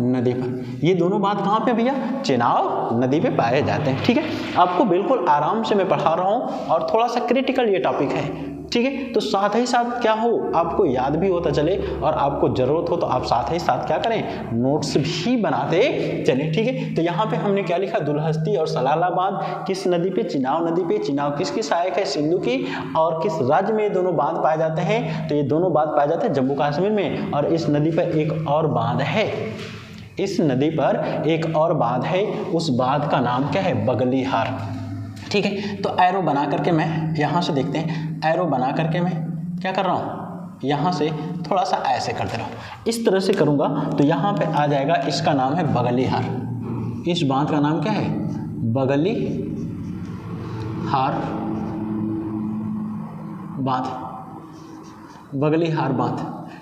नदी पर। ये दोनों बात कहाँ पे भैया? चेनाब नदी पे पाए जाते हैं। ठीक है, आपको बिल्कुल आराम से मैं पढ़ा रहा हूँ और थोड़ा सा क्रिटिकल ये टॉपिक है। ठीक है। तो साथ ही साथ क्या हो, आपको याद भी होता चले और आपको ज़रूरत हो तो आप साथ ही साथ क्या करें, नोट्स भी बनाते चलें, ठीक है। तो यहाँ पे हमने क्या लिखा, दुलहस्ती और सलाला बांध किस नदी पे, चिनाब नदी पे। चिनाब किसकी सहायक है, सिंधु की। और किस राज्य में ये दोनों बांध पाए जाते हैं, तो ये दोनों बांध पाए जाते हैं जम्मू कश्मीर में। और इस नदी पर एक और बांध है, इस नदी पर एक और बांध है, उस बांध का नाम क्या है, बगलीहार, ठीक है। तो एरो बना करके मैं यहाँ से देखते हैं, एरो बना करके मैं क्या कर रहा हूँ, यहाँ से थोड़ा सा ऐसे करते रहो, इस तरह से करूँगा तो यहाँ पे आ जाएगा, इसका नाम है बगलीहार। इस बांध का नाम क्या है, बगलीहार बांध, बगलीहार बांध,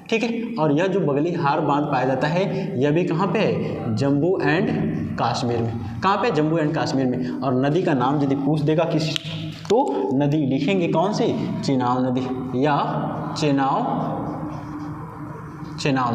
ठीक है। और यह जो बगलीहार बांध पाया जाता है, यह भी कहाँ पे है, जम्मू एंड कश्मीर में। कहाँ पे, जम्मू एंड कश्मीर में। और नदी का नाम यदि पूछ देगा किसी, तो नदी लिखेंगे कौन सी, चिनाब नदी या चेनाब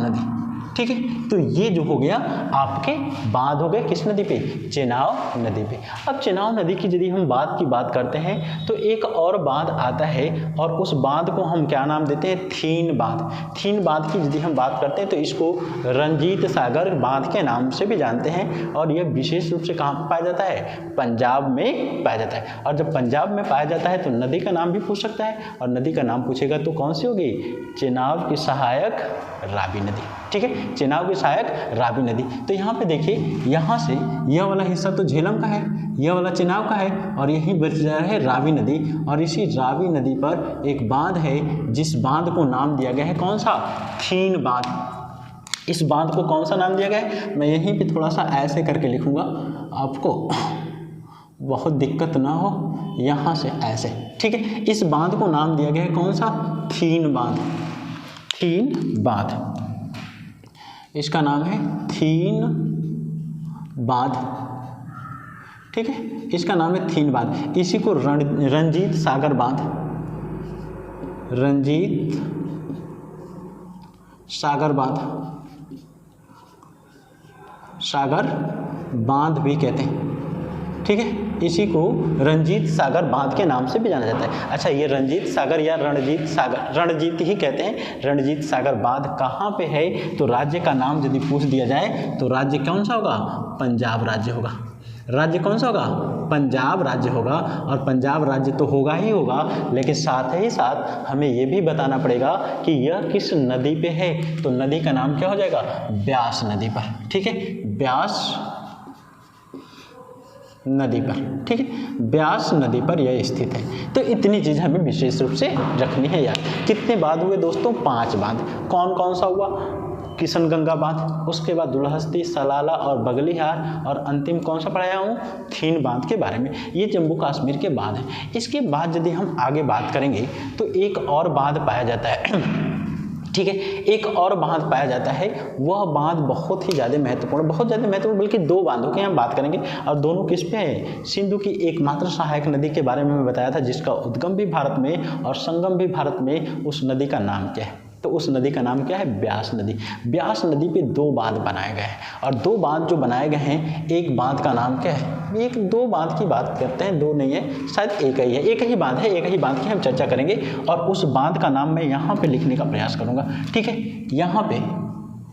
नदी, ठीक है। तो ये जो हो गया आपके बांध हो गए किस नदी पे, चेनाब नदी पे। अब चेनाब नदी की यदि हम बांध की बात करते हैं तो एक और बांध आता है और उस बांध को हम क्या नाम देते हैं, थीन बांध। थीन बांध की यदि हम बात करते हैं तो इसको रंजीत सागर बांध के नाम से भी जानते हैं। और यह विशेष रूप से कहाँ पर पाया जाता है, पंजाब में पाया जाता है। और जब पंजाब में पाया जाता है तो नदी का नाम भी पूछ सकता है, और नदी का नाम पूछेगा तो कौन सी होगी, चेनाब की सहायक रावी नदी, ठीक है। चेनाब की सहायक रावी नदी। तो यहाँ पे देखिए, यहाँ से यह वाला हिस्सा तो झेलम का है, यह वाला चेनाब का है, और यहीं बच जा रहा है रावी नदी। और इसी रावी नदी पर एक बांध है, जिस बांध को नाम दिया गया है कौन सा, थीन बांध। इस बांध को कौन सा नाम दिया गया है, मैं यहीं पे थोड़ा सा ऐसे करके लिखूंगा, आपको बहुत दिक्कत ना हो, यहाँ से ऐसे, ठीक है। इस बांध को नाम दिया गया है कौन सा, थीन बांध, थीन बांध। इसका नाम है थीन बांध, ठीक है। इसका नाम है थीन बांध। इसी को रंजीत सागर बांध, रंजीत सागर बांध, सागर बांध भी कहते हैं, ठीक है। इसी को रंजीत सागर बांध के नाम से भी जाना जाता है। अच्छा, ये रंजीत सागर या रणजीत सागर, रणजीत ही कहते हैं, रणजीत सागर बांध कहाँ पे है, तो राज्य का नाम यदि पूछ दिया जाए तो राज्य कौन सा होगा, पंजाब राज्य होगा। राज्य कौन सा होगा, पंजाब राज्य होगा। और पंजाब राज्य तो होगा ही होगा, लेकिन साथ ही साथ हमें ये भी बताना पड़ेगा कि यह किस नदी पे है, तो नदी का नाम क्या हो जाएगा, ब्यास नदी पर, ठीक है, ब्यास नदी पर, ठीक है, ब्यास नदी पर यह स्थित है। तो इतनी चीज़ हमें विशेष रूप से रखनी है यार। कितने बांध हुए दोस्तों, 5 बांध। कौन कौन सा हुआ, किशनगंगा बांध, उसके बाद दुलहस्ती, सलाला और बगलीहार, और अंतिम कौन सा पढ़ाया हूँ, थीन बांध के बारे में। ये जम्मू कश्मीर के बांध हैं। इसके बाद यदि हम आगे बात करेंगे तो एक और बांध पाया जाता है, ठीक है, एक और बांध पाया जाता है। वह बांध बहुत ही ज़्यादा महत्वपूर्ण, बहुत ज़्यादा महत्वपूर्ण, बल्कि 2 बांधों की हम बात करेंगे। और दोनों किस पे है, सिंधु की एकमात्र सहायक नदी के बारे में मैं बताया था, जिसका उद्गम भी भारत में और संगम भी भारत में। उस नदी का नाम क्या है, तो उस नदी का नाम क्या है, ब्यास नदी। ब्यास नदी पे 2 बांध बनाए गए हैं, और 2 बांध जो बनाए गए हैं, एक बांध का नाम क्या है, 2 बांध की बात करते हैं, 2 नहीं है, शायद एक ही है, एक ही बांध है, एक ही बांध की हम चर्चा करेंगे। और उस बांध का नाम मैं यहाँ पे लिखने का प्रयास करूँगा, ठीक है। यहाँ पे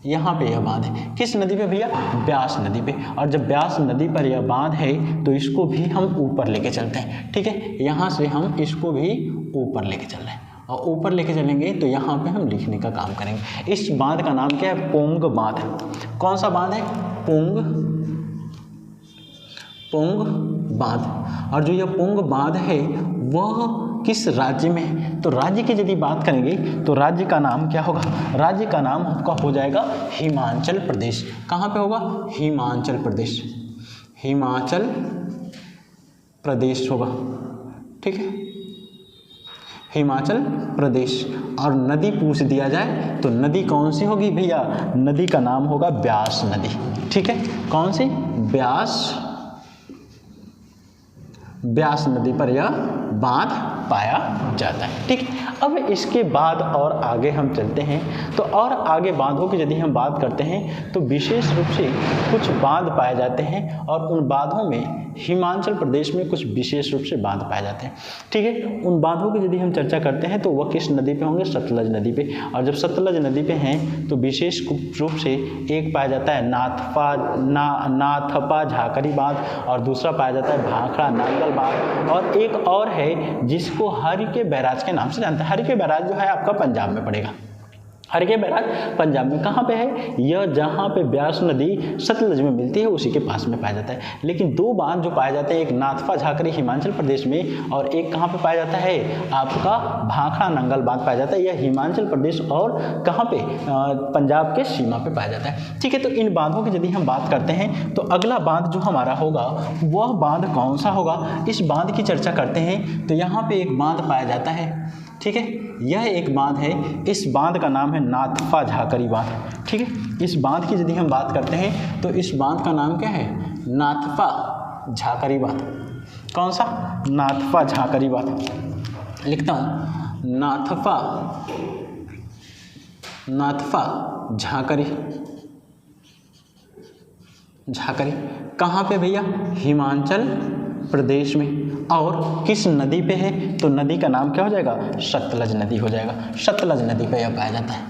यह बांध है, किस नदी पे भैया, ब्यास नदी पे। और जब ब्यास नदी पर यह बांध है तो इसको भी हम ऊपर लेके चलते हैं, ठीक है। यहाँ से हम इसको भी ऊपर लेके चल रहे हैं, और ऊपर लेके चलेंगे तो यहाँ पे हम लिखने का काम करेंगे। इस बांध का नाम क्या है, पोंग बांध। कौन सा बांध है, पोंग बांध। और जो यह पोंग बांध है वह किस राज्य में है, तो राज्य की यदि बात करेंगे तो राज्य का नाम क्या होगा, राज्य का नाम आपका हो जाएगा हिमाचल प्रदेश। कहाँ पे होगा, हिमाचल प्रदेश, हिमाचल प्रदेश होगा, ठीक है, हिमाचल प्रदेश। और नदी पूछ दिया जाए तो नदी कौन सी होगी भैया, नदी का नाम होगा ब्यास नदी, ठीक है। कौन सी, ब्यास नदी पर यह बांध पाया जाता है। ठीक है, अब इसके बाद और आगे हम चलते हैं तो और आगे बांधों की यदि हम बात करते हैं तो विशेष रूप से कुछ बांध पाए जाते हैं और उन बांधों में हिमाचल प्रदेश में कुछ विशेष रूप से बांध पाए जाते हैं। ठीक है, उन बांधों की यदि हम चर्चा करते हैं तो वह किस नदी पे होंगे? सतलज नदी पे। और जब सतलज नदी पे हैं तो विशेष रूप से एक पाया जाता है नाथपा झाकरी बांध और दूसरा पाया जाता है भाखड़ा नांगल बांध और एक और है जिसको हरिके बैराज के नाम से जानते हैं। हरिके बैराज जो है आपका पंजाब में पड़ेगा। हरिके बैराज पंजाब में कहाँ पे है? यह जहाँ पे ब्यास नदी सतलज में मिलती है उसी के पास में पाया जाता है। लेकिन दो बांध जो पाए जाते हैं, एक नाथपा झाकरी हिमाचल प्रदेश में और एक कहाँ पे पाया जाता है? आपका भाखड़ा नांगल बांध पाया जाता है। यह हिमाचल प्रदेश और कहाँ पे? पंजाब के सीमा पे पाया जाता है। ठीक है, तो इन बांधों की यदि हम बात करते हैं तो अगला बांध जो हमारा होगा वह बांध कौन सा होगा? इस बांध की चर्चा करते हैं तो यहाँ पे एक बांध पाया जाता है। ठीक है, यह एक बांध है, इस बांध का नाम है नाथपा झाकरी बांध। ठीक है, इस बांध की यदि हम बात करते हैं तो इस बांध का नाम क्या है? नाथपा झाकरी बांध। कौन सा? नाथपा झाकरी बांध। लिखता हूँ नाथपा झाकरी कहाँ पे भैया? हिमाचल प्रदेश में। और किस नदी पे है? तो नदी का नाम क्या हो जाएगा? सतलज नदी हो जाएगा। सतलज नदी पे यह पाया जाता है।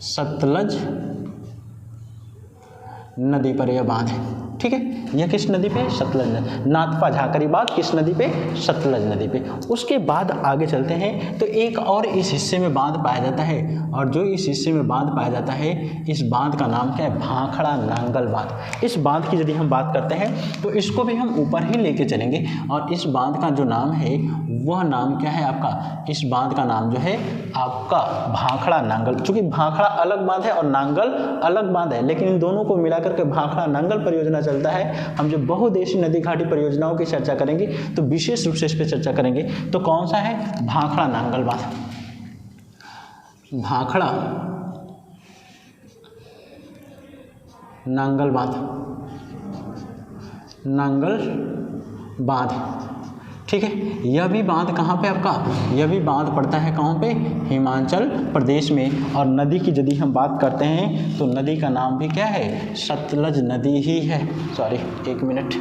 सतलज नदी पर यह बांध है। ठीक है, यह किस नदी पे? सतलज नदी। नाथपा झाकरी बांध किस नदी पे? सतलज नदी पे। उसके बाद आगे चलते हैं तो एक और इस हिस्से में बांध पाया जाता है और जो इस हिस्से में बांध पाया जाता है इस बांध का नाम क्या है? भाखड़ा नांगल बांध। इस बांध की यदि हम बात करते हैं तो इसको भी हम ऊपर ही लेके चलेंगे और इस बांध का जो नाम है वह नाम क्या है आपका? इस बांध का नाम जो है आपका भाखड़ा नांगल। चूंकि भाखड़ा अलग बांध है और नांगल अलग बांध है, लेकिन इन दोनों को मिलाकर के भाखड़ा नांगल परियोजना चलता है। हम जब बहुउद्देशीय नदी घाटी परियोजनाओं की चर्चा करेंगे तो विशेष रूप से इस पर चर्चा करेंगे। तो कौन सा है? भाखड़ा नांगल बांध। भाखड़ा नांगल बांध। ठीक है, यह भी बांध कहाँ पे आपका? यह भी बांध पड़ता है कहाँ पे? हिमाचल प्रदेश में। और नदी की यदि हम बात करते हैं तो नदी का नाम भी क्या है? सतलज नदी ही है। सॉरी, एक मिनट।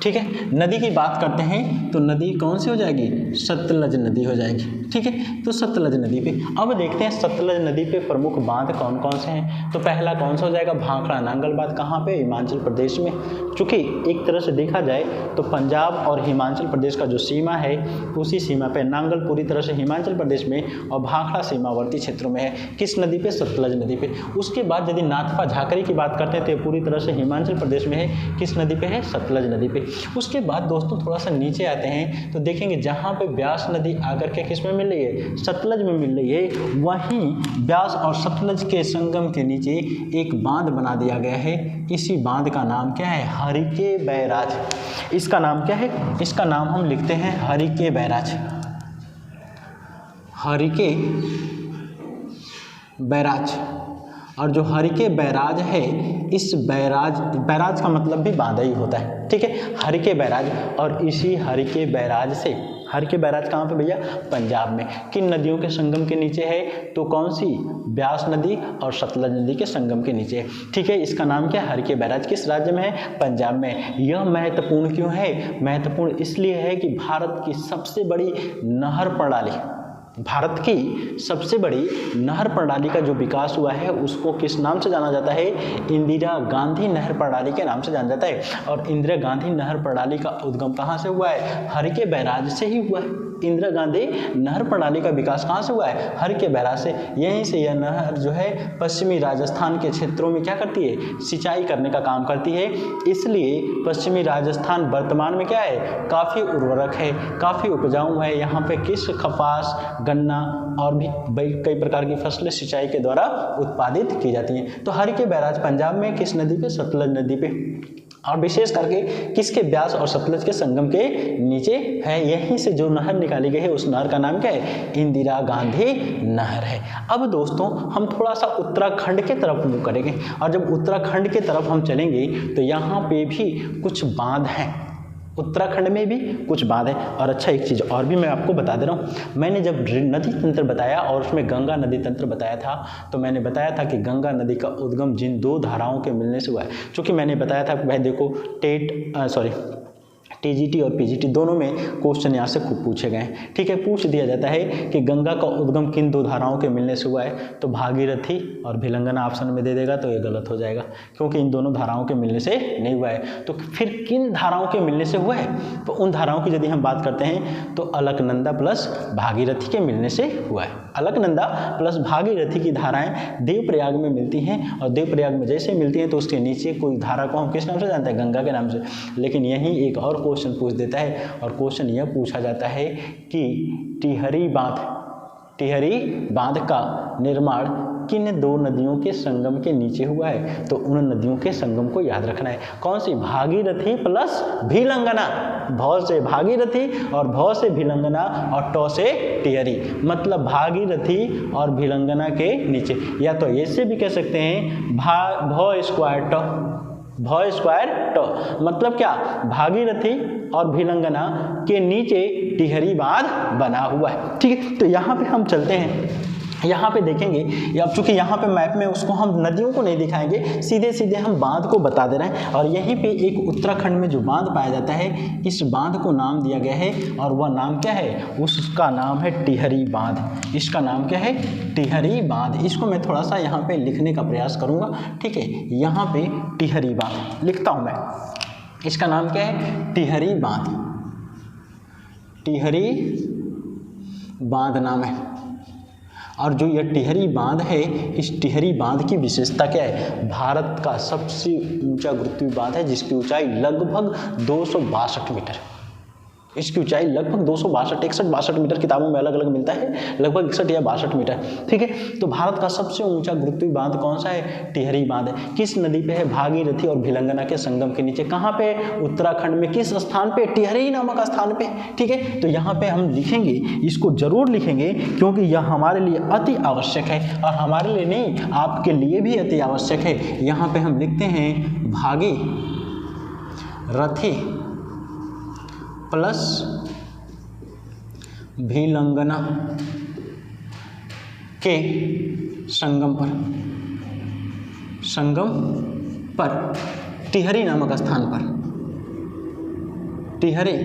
ठीक है, नदी की बात करते हैं तो नदी कौन सी हो जाएगी? सतलज नदी हो जाएगी। ठीक है, तो सतलज नदी पे अब देखते हैं सतलज नदी पे प्रमुख बांध कौन कौन से हैं। तो पहला कौन सा हो जाएगा? भाखड़ा नांगल बांध। कहाँ पे? हिमाचल प्रदेश में। चूँकि एक तरह से देखा जाए तो पंजाब और हिमाचल प्रदेश का जो सीमा है उसी सीमा पे नांगल पूरी तरह से हिमाचल प्रदेश में और भाखड़ा सीमावर्ती क्षेत्रों में है। किस नदी पे? सतलज नदी पे। उसके बाद यदि नाथपा झाकरी की बात करते हैं तो पूरी तरह से हिमाचल प्रदेश में है। किस नदी पे है? सतलज नदी पे। उसके बाद दोस्तों थोड़ा सा नीचे आते हैं तो देखेंगे जहाँ पे ब्यास नदी आकर के किस में मिल रही है? सतलज में मिल रही है। वहीं ब्यास और सतलज के संगम के नीचे एक बांध बना दिया गया है। इसी बांध का नाम क्या है? हरिके बैराज। इसका नाम क्या है? इसका नाम हम लिखते हैं हरिके बैराज। हरिके बैराज। और जो हरिके बैराज है, इस बैराज का मतलब भी बांधा ही होता है। ठीक है, हरिके बैराज। और इसी हरिके बैराज से, हरिके बैराज कहाँ पे भैया? पंजाब में। किन नदियों के संगम के नीचे है? तो कौन सी? ब्यास नदी और सतलज नदी के संगम के नीचे है। ठीक है, इसका नाम क्या है? हरिके बैराज। किस राज्य में है? पंजाब में। यह महत्वपूर्ण क्यों है? महत्वपूर्ण इसलिए है कि भारत की सबसे बड़ी नहर प्रणाली, भारत की सबसे बड़ी नहर प्रणाली का जो विकास हुआ है उसको किस नाम से जाना जाता है? इंदिरा गांधी नहर प्रणाली के नाम से जाना जाता है। और इंदिरा गांधी नहर प्रणाली का उद्गम कहाँ से हुआ है? हरिके बैराज से ही हुआ है। इंदिरा गांधी नहर प्रणाली का विकास कहाँ से हुआ है? हरिके बैराज से। यहीं से यह नहर जो है पश्चिमी राजस्थान के क्षेत्रों में क्या करती है? सिंचाई करने का काम करती है। इसलिए पश्चिमी राजस्थान वर्तमान में क्या है? काफ़ी उर्वरक है, काफ़ी उपजाऊ है। यहाँ पे किस कपास, गन्ना और भी कई प्रकार की फसलें सिंचाई के द्वारा उत्पादित की जाती हैं। तो हरिके बैराज पंजाब में किस नदी पे? सतलज नदी पे। और विशेष करके किसके? ब्यास और सतलज के संगम के नीचे है। यहीं से जो नहर निकाली गई है उस नहर का नाम क्या है? इंदिरा गांधी नहर है। अब दोस्तों हम थोड़ा सा उत्तराखंड के तरफ मूव करेंगे और जब उत्तराखंड के तरफ हम चलेंगे तो यहाँ पे भी कुछ बांध हैं। उत्तराखंड में भी कुछ बांध है। और अच्छा एक चीज़ और भी मैं आपको बता दे रहा हूँ, मैंने जब नदी तंत्र बताया और उसमें गंगा नदी तंत्र बताया था, तो मैंने बताया था कि गंगा नदी का उद्गम जिन दो धाराओं के मिलने से हुआ है। चूँकि मैंने बताया था भाई देखो टीजीटी और पीजीटी दोनों में क्वेश्चन यहाँ से खूब पूछे गए हैं। ठीक है, पूछ दिया जाता है कि गंगा का उद्गम किन दो धाराओं के मिलने से हुआ है, तो भागीरथी और भिलंगना ऑप्शन में दे देगा तो ये गलत हो जाएगा, क्योंकि इन दोनों धाराओं के मिलने से नहीं हुआ है। तो फिर किन धाराओं के मिलने से हुआ है, तो उन धाराओं की यदि हम बात करते हैं तो अलकनंदा प्लस भागीरथी के मिलने से हुआ है। अलकनंदा प्लस भागीरथी की धाराएं देवप्रयाग में मिलती हैं, और देवप्रयाग में जैसे मिलती हैं तो उसके नीचे कोई धारा को हम किस नाम से जानते हैं, गंगा के नाम से। लेकिन यहीं एक और क्वेश्चन पूछ देता है, और क्वेश्चन यह पूछा जाता है कि टिहरी बांध का निर्माण किन दो नदियों के संगम के नीचे हुआ है, तो उन नदियों के संगम को याद रखना है। कौन सी, भागीरथी प्लस भिलंगना, भौ से भागीरथी और भौ से भिलंगना और टौ से टिहरी, मतलब भागीरथी और भिलंगना के नीचे। या तो ऐसे भी कह सकते हैं भौ स्क्वायर टो, मतलब क्या, भागीरथी और भिलंगना के नीचे टिहरी बांध बना हुआ है। ठीक है, तो यहाँ पे हम चलते हैं, यहाँ पे देखेंगे, अब चूंकि यहाँ पे मैप में उसको हम नदियों को नहीं दिखाएंगे, सीधे सीधे हम बांध को बता दे रहे हैं। और यहीं पे एक उत्तराखंड में जो बांध पाया जाता है, इस बांध को नाम दिया गया है, और वह नाम क्या है, उसका नाम है टिहरी बांध। इसका नाम क्या है, टिहरी बांध। इसको मैं थोड़ा सा यहाँ पे लिखने का प्रयास करूँगा। ठीक है, यहाँ पे टिहरी बांध लिखता हूँ मैं, इसका नाम क्या है, टिहरी बांध। टिहरी बांध नाम है। और जो यह टिहरी बांध है, इस टिहरी बांध की विशेषता क्या है, भारत का सबसे ऊंचा गुरुत्वीय बांध है, जिसकी ऊंचाई लगभग 262 मीटर। इसकी ऊंचाई लगभग 61-62 मीटर, किताबों में अलग अलग मिलता है, लगभग 61 या 62 मीटर। ठीक है, तो भारत का सबसे ऊंचा गुरुत्वीय बांध कौन सा है, टिहरी बांध है। किस नदी पे है, भागीरथी और भिलंगना के संगम के नीचे। कहाँ पे, उत्तराखंड में। किस स्थान पे, टिहरी नामक स्थान पे। ठीक है, तो यहाँ पे हम लिखेंगे, इसको जरूर लिखेंगे, क्योंकि यह हमारे लिए अति आवश्यक है, और हमारे लिए नहीं, आपके लिए भी अति आवश्यक है। यहाँ पे हम लिखते हैं भागीरथी प्लस भिलंगना के संगम पर टिहरी नामक स्थान पर, टिहरी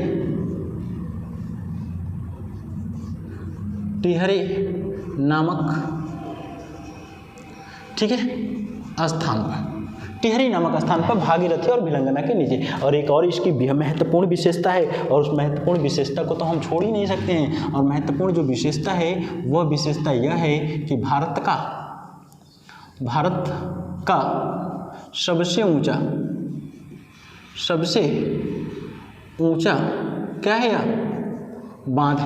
नामक, ठीक है, स्थान पर, टिहरी नामक स्थान पर भागीरथी और भिलंगना के नीचे। और एक और इसकी महत्वपूर्ण विशेषता है, और उस महत्वपूर्ण विशेषता को तो हम छोड़ ही नहीं सकते हैं। और महत्वपूर्ण जो विशेषता है, वह विशेषता यह है कि भारत का सबसे ऊंचा क्या है, यह बांध,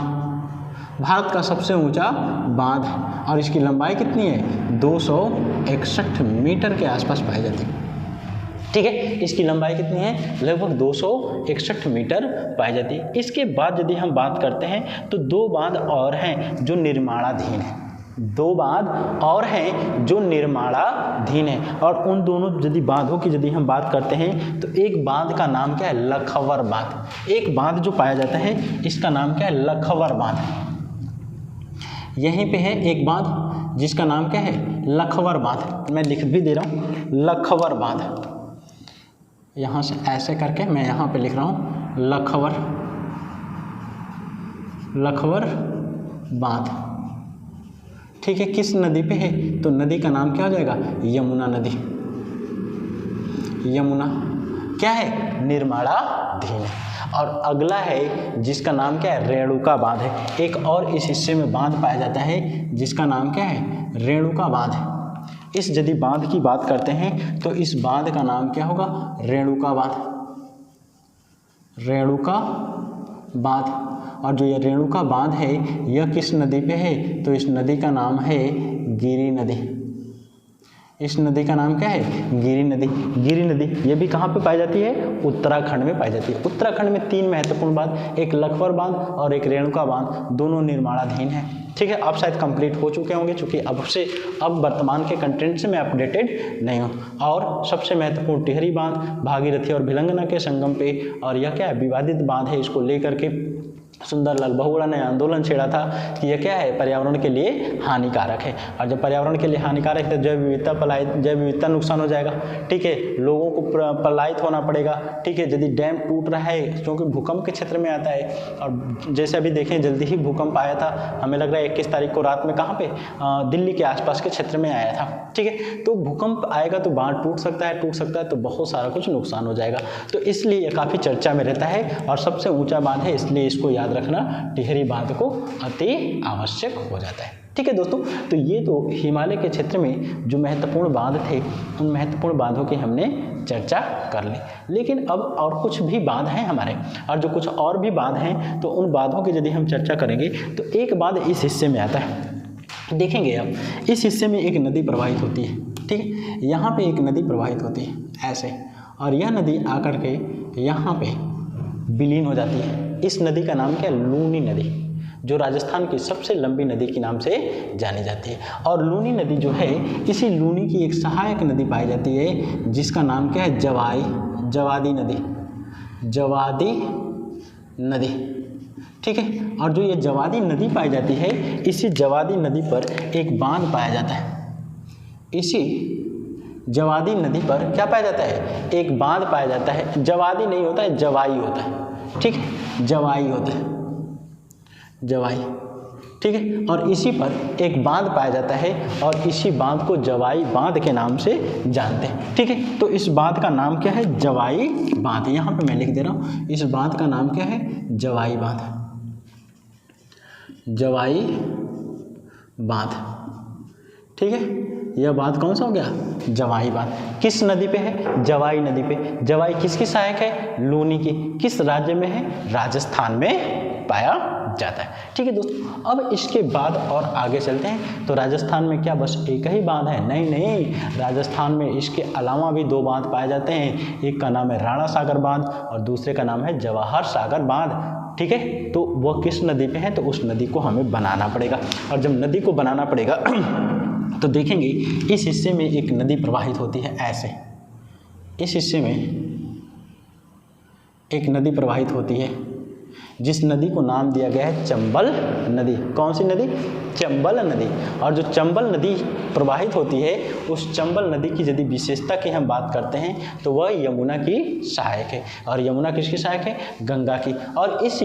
भारत का सबसे ऊंचा बांध है। और इसकी लंबाई कितनी है, 261 मीटर के आसपास पाई जाती है। ठीक है, इसकी लंबाई कितनी है, लगभग 261 मीटर पाई जाती है। इसके बाद यदि हम बात करते हैं, तो दो बांध और हैं जो निर्माणाधीन हैं, दो बांध और हैं जो निर्माणाधीन है। और उन दोनों यदि बांधों की यदि हम बात करते हैं, तो एक बांध का नाम क्या है, लखवर बांध। एक बांध जो पाया जाता है, इसका नाम क्या है, लखवर बांध। यहीं पे है एक बांध जिसका नाम क्या है, लखवर बांध। मैं लिख भी दे रहा हूँ, लखवर बांध। यहाँ से ऐसे करके मैं यहाँ पे लिख रहा हूँ, लखवर बांध। ठीक है, किस नदी पे है, तो नदी का नाम क्या हो जाएगा, यमुना नदी। यमुना क्या है, निर्माणाधीन है। और अगला है जिसका नाम क्या है, रेणुका बांध है। एक और इस हिस्से में बांध पाया जाता है जिसका नाम क्या है, रेणुका बांध है। इस यदि बांध की बात करते हैं, तो इस बांध का नाम क्या होगा, रेणुका बांध। रेणुका बांध। और जो यह रेणुका बांध है, यह किस नदी पे है, तो इस नदी का नाम है गिरि नदी। इस नदी का नाम क्या है? गिरि नदी। गिरि नदी ये भी कहाँ पे पाई जाती है? उत्तराखंड में पाई जाती है। उत्तराखंड में 3 महत्वपूर्ण बांध, एक लखपत बांध और एक रेणुका बांध, दोनों निर्माणाधीन है। ठीक है, आप शायद कंप्लीट हो चुके होंगे, चूंकि अब वर्तमान के कंटेंट से मैं अपडेटेड नहीं हूँ। और सबसे महत्वपूर्ण टिहरी बांध भागीरथी और भिलंगना के संगम पे, और यह क्या है? विवादित बांध है। इसको लेकर के सुंदरलाल बहुगुणा ने आंदोलन छेड़ा था कि यह क्या है? पर्यावरण के लिए हानिकारक है। और जब पर्यावरण के लिए हानिकारक है तो जैव विविधता नुकसान हो जाएगा। ठीक है, लोगों को पलायित होना पड़ेगा। ठीक है, यदि डैम टूट रहा है क्योंकि भूकंप के क्षेत्र में आता है, और जैसे अभी देखें जल्दी ही भूकंप आया था, हमें लग रहा है 21 तारीख को रात में, कहाँ पे? दिल्ली के आसपास के क्षेत्र में आया था। ठीक है, तो भूकंप आएगा तो बांध टूट सकता है तो बहुत सारा कुछ नुकसान हो जाएगा। तो इसलिए यह काफ़ी चर्चा में रहता है और सबसे ऊंचा बांध है, इसलिए इसको याद रखना टिहरी बांध को अति आवश्यक हो जाता है। ठीक है दोस्तों, तो ये तो हिमालय के क्षेत्र में जो महत्वपूर्ण बांध थे उन महत्वपूर्ण बांधों की हमने चर्चा कर ली। लेकिन अब और कुछ भी बांध हैं हमारे, और जो कुछ और भी बांध हैं तो उन बांधों की यदि हम चर्चा करेंगे तो एक बांध इस हिस्से में आता है। देखेंगे आप, इस हिस्से में एक नदी प्रवाहित होती है। ठीक है, यहाँ पे एक नदी प्रवाहित होती है ऐसे, और यह नदी आकर के यहाँ पे विलीन हो जाती है। इस नदी का नाम क्या है? लूनी नदी, जो राजस्थान की सबसे लंबी नदी के नाम से जानी जाती है। और लूनी नदी जो है, इसी लूनी की एक सहायक नदी पाई जाती है जिसका नाम क्या है? जवादी नदी। ठीक है, और जो ये जवादी नदी पाई जाती है, इसी जवादी नदी पर एक बांध पाया जाता है। इसी जवादी नदी पर क्या पाया जाता है? एक बांध पाया जाता है। जवादी नहीं होता है, जवाई होता है। ठीक है, जवाई होता है, जवाई। ठीक है, और इसी पर एक बांध पाया जाता है और इसी बांध को जवाई बांध के नाम से जानते हैं। ठीक है, तो इस बांध का नाम क्या है? जवाई बांध। यहाँ पे मैं लिख दे रहा हूँ, इस बांध का नाम क्या है? जवाई बांध। जवाई बांध। ठीक है, यह बांध कौन सा हो गया? जवाई बांध। किस नदी पे है? जवाई नदी पे। जवाई किसकी सहायक है? लूनी की। किस राज्य में है? राजस्थान में पाया जाता है। ठीक है दोस्तों, अब इसके बाद और आगे चलते हैं। तो राजस्थान में क्या बस एक ही बांध है? नहीं, राजस्थान में इसके अलावा भी 2 बांध पाए जाते हैं। एक का नाम है राणा सागर बांध और दूसरे का नाम है जवाहर सागर बांध। ठीक है, तो वह किस नदी पे है? तो उस नदी को हमें बनाना पड़ेगा, और जब नदी को बनाना पड़ेगा तो देखेंगे इस हिस्से में एक नदी प्रवाहित होती है ऐसे। इस हिस्से में एक नदी प्रवाहित होती है जिस नदी को नाम दिया गया है चंबल नदी। कौन सी नदी? चंबल नदी। और जो चंबल नदी प्रवाहित होती है, उस चंबल नदी की यदि विशेषता की हम बात करते हैं तो वह यमुना की सहायक है। और यमुना किसकी सहायक है? गंगा की। और इस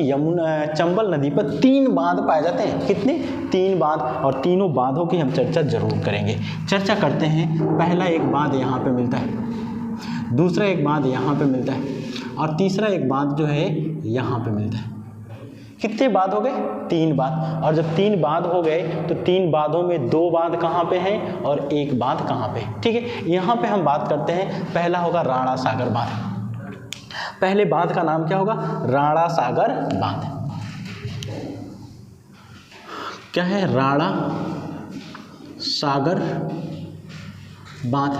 चंबल नदी पर 3 बांध पाए जाते हैं। कितने? 3 बांध, और तीनों बांधों की हम चर्चा जरूर करेंगे। चर्चा करते हैं। पहला एक बांध यहाँ पे मिलता है, दूसरा एक बांध यहाँ पे मिलता है, और तीसरा एक बांध जो है यहाँ पे मिलता है। कितने बांध हो गए? 3 बांध। और जब 3 बांध हो गए तो 3 बांधों में 2 बांध कहाँ पे हैं और 1 बांध कहाँ पे? ठीक है, यहाँ पे हम बात करते हैं। पहला होगा राणा सागर बांध। पहले बांध का नाम क्या होगा? राणा सागर बांध। क्या है? राणा सागर बांध।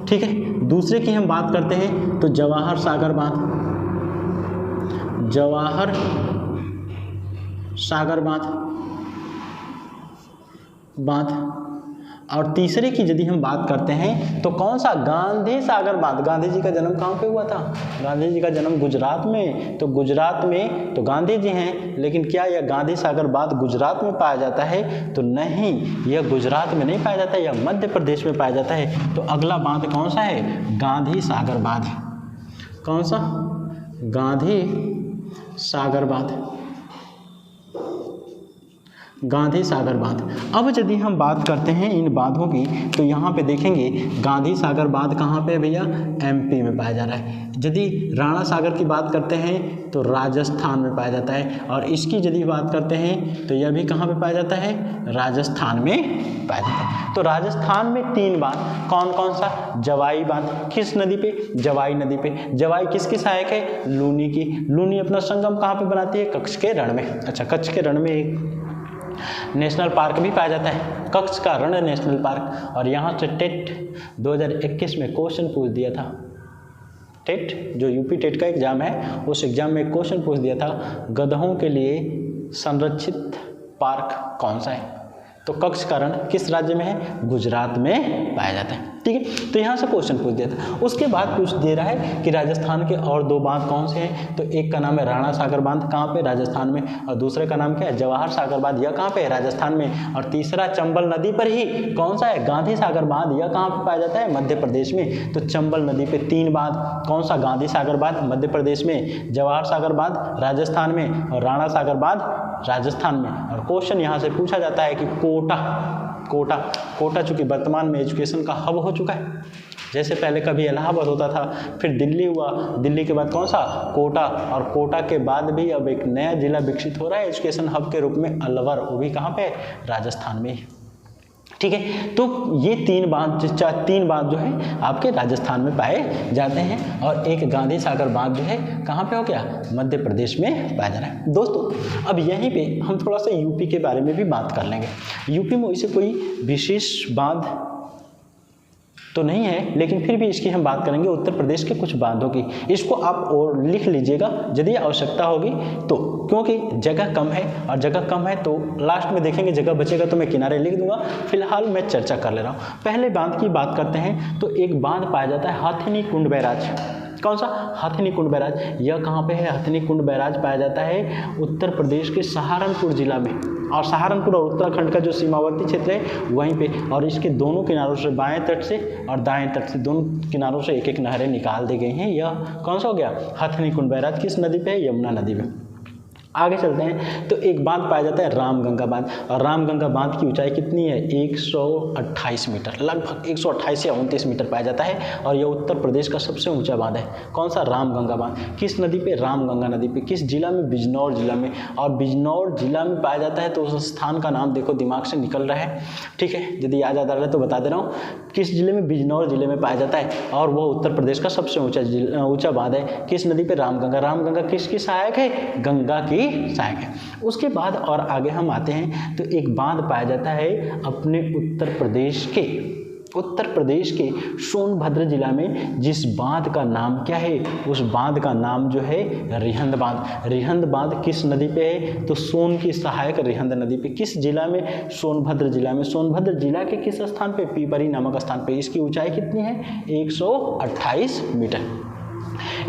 ठीक है, दूसरे की हम बात करते हैं तो जवाहर सागर बांध। जवाहर सागर बांध। और तीसरे की यदि हम बात करते हैं तो कौन सा? गांधी सागर बांध। गांधी जी का जन्म कहाँ पे हुआ था? गांधी जी का जन्म गुजरात में। तो गुजरात में तो गांधी जी हैं, लेकिन क्या यह गांधी सागर बांध गुजरात में पाया जाता है? तो नहीं, यह गुजरात में नहीं पाया जाता है, यह मध्य प्रदेश में पाया जाता है। तो अगला बांध कौन सा है? गांधी सागर बांध। कौन सा? गांधी सागर बांध। गांधी सागर बांध। अब यदि हम बात करते हैं इन बांधों की तो यहाँ पे देखेंगे गांधी सागर बांध कहाँ पे है भैया? एमपी में पाया जा रहा है। यदि राणा सागर की बात करते हैं तो राजस्थान में पाया जाता है, और इसकी यदि बात करते हैं तो यह भी कहाँ पे पाया जाता है? राजस्थान में पाया जाता है। तो राजस्थान में 3 बांध। कौन कौन सा? जवाई बांध। किस नदी पे? जवाई नदी पे। जवाई किसकी सहायक है? लूनी की। लूनी अपना संगम कहाँ पे बनाती है? कच्छ के रण में। अच्छा, कच्छ के रण में एक नेशनल पार्क भी पाया जाता है, कच्छ का रण नेशनल पार्क। और यहाँ से टेट 2021 में क्वेश्चन पूछ दिया था, टेट जो यूपी टेट का एग्जाम है उस एग्जाम में क्वेश्चन पूछ दिया था, गधों के लिए संरक्षित पार्क कौन सा है? तो कच्छ का रण किस राज्य में है? गुजरात में पाया जाता है। ठीक है, तो यहाँ से क्वेश्चन पूछ दिया था। उसके बाद पूछ दे रहा है कि राजस्थान के और 2 बांध कौन से हैं? तो एक का नाम है राणा सागर बांध, कहाँ पे? राजस्थान में। और दूसरे का नाम क्या है? जवाहर सागर बांध, यह कहाँ पे है? राजस्थान में। और तीसरा चंबल नदी पर ही कौन सा है? गांधी सागर बांध, यह कहाँ पे पाया जाता है? मध्य प्रदेश में। तो चंबल नदी पे 3 बांध, कौन सा? गांधी सागर बांध मध्य प्रदेश में, जवाहर सागर बांध राजस्थान में, और राणा सागर बांध राजस्थान में। और क्वेश्चन यहाँ से पूछा जाता है कि कोटा चूंकि वर्तमान में एजुकेशन का हब हो चुका है। जैसे पहले कभी इलाहाबाद होता था, फिर दिल्ली हुआ, दिल्ली के बाद कौन सा? कोटा, और कोटा के बाद भी अब एक नया जिला विकसित हो रहा है एजुकेशन हब के रूप में, अलवर, वो भी कहाँ पे? राजस्थान में। ठीक है, तो ये 3 बांध जो है आपके राजस्थान में पाए जाते हैं, और एक गांधी सागर बांध जो है कहाँ पे हो गया? मध्य प्रदेश में पाया जा रहा है। दोस्तों अब यहीं पे हम थोड़ा सा यूपी के बारे में भी बात कर लेंगे। यूपी में वैसे कोई विशेष बांध तो नहीं है, लेकिन फिर भी इसकी हम बात करेंगे उत्तर प्रदेश के कुछ बांधों की। इसको आप और लिख लीजिएगा यदि आवश्यकता होगी तो, क्योंकि जगह कम है, और जगह कम है तो लास्ट में देखेंगे जगह बचेगा तो मैं किनारे लिख दूंगा। फिलहाल मैं चर्चा कर ले रहा हूँ। पहले बांध की बात करते हैं तो एक बांध पाया जाता है हथिनी कुंड बैराज। कौन सा? हथिनी कुंड बैराज। यह कहाँ पे है? हथिनी कुंड बैराज पाया जाता है उत्तर प्रदेश के सहारनपुर जिला में, और सहारनपुर और उत्तराखंड का जो सीमावर्ती क्षेत्र है वहीं पे। और इसके दोनों किनारों से, बाएं तट से और दाएं तट से, दोनों किनारों से एक नहरें निकाल दी गई हैं। यह कौन सा हो गया? हथिनी कुंड बैराज। किस नदी पे है? यमुना नदी में। आगे चलते हैं तो एक बांध पाया जाता है रामगंगा बांध, और रामगंगा बांध की ऊंचाई कितनी है? 128 मीटर, लगभग 128 या 29 मीटर पाया जाता है, और यह उत्तर प्रदेश का सबसे ऊंचा बांध है। कौन सा? रामगंगा बांध। किस नदी पे? रामगंगा नदी पे। किस जिला में? बिजनौर जिला में। और बिजनौर जिला में पाया जाता है तो उस स्थान का नाम देखो दिमाग से निकल रहा है, ठीक है, यदि याद आ रहा है तो बता दे रहा हूँ। किस जिले में? बिजनौर जिले में पाया जाता है, और वह उत्तर प्रदेश का सबसे ऊंचा बांध है। किस नदी पे? रामगंगा। रामगंगा किसकी सहायक है? गंगा की सहायक है। उसके बाद और आगे हम आते हैं तो एक बांध पाया जाता है अपने उत्तर प्रदेश के सोनभद्र जिला में, जिस बांध का नाम क्या है? उस बांध का नाम जो है रिहंद बांध। रिहंद बांध किस नदी पे है? तो सोन की सहायक रिहंद नदी पे। किस जिला में? सोनभद्र जिला में। सोनभद्र जिला के किस स्थान पे? पीपरी नामक स्थान पे। इसकी ऊंचाई कितनी है? 128 मीटर।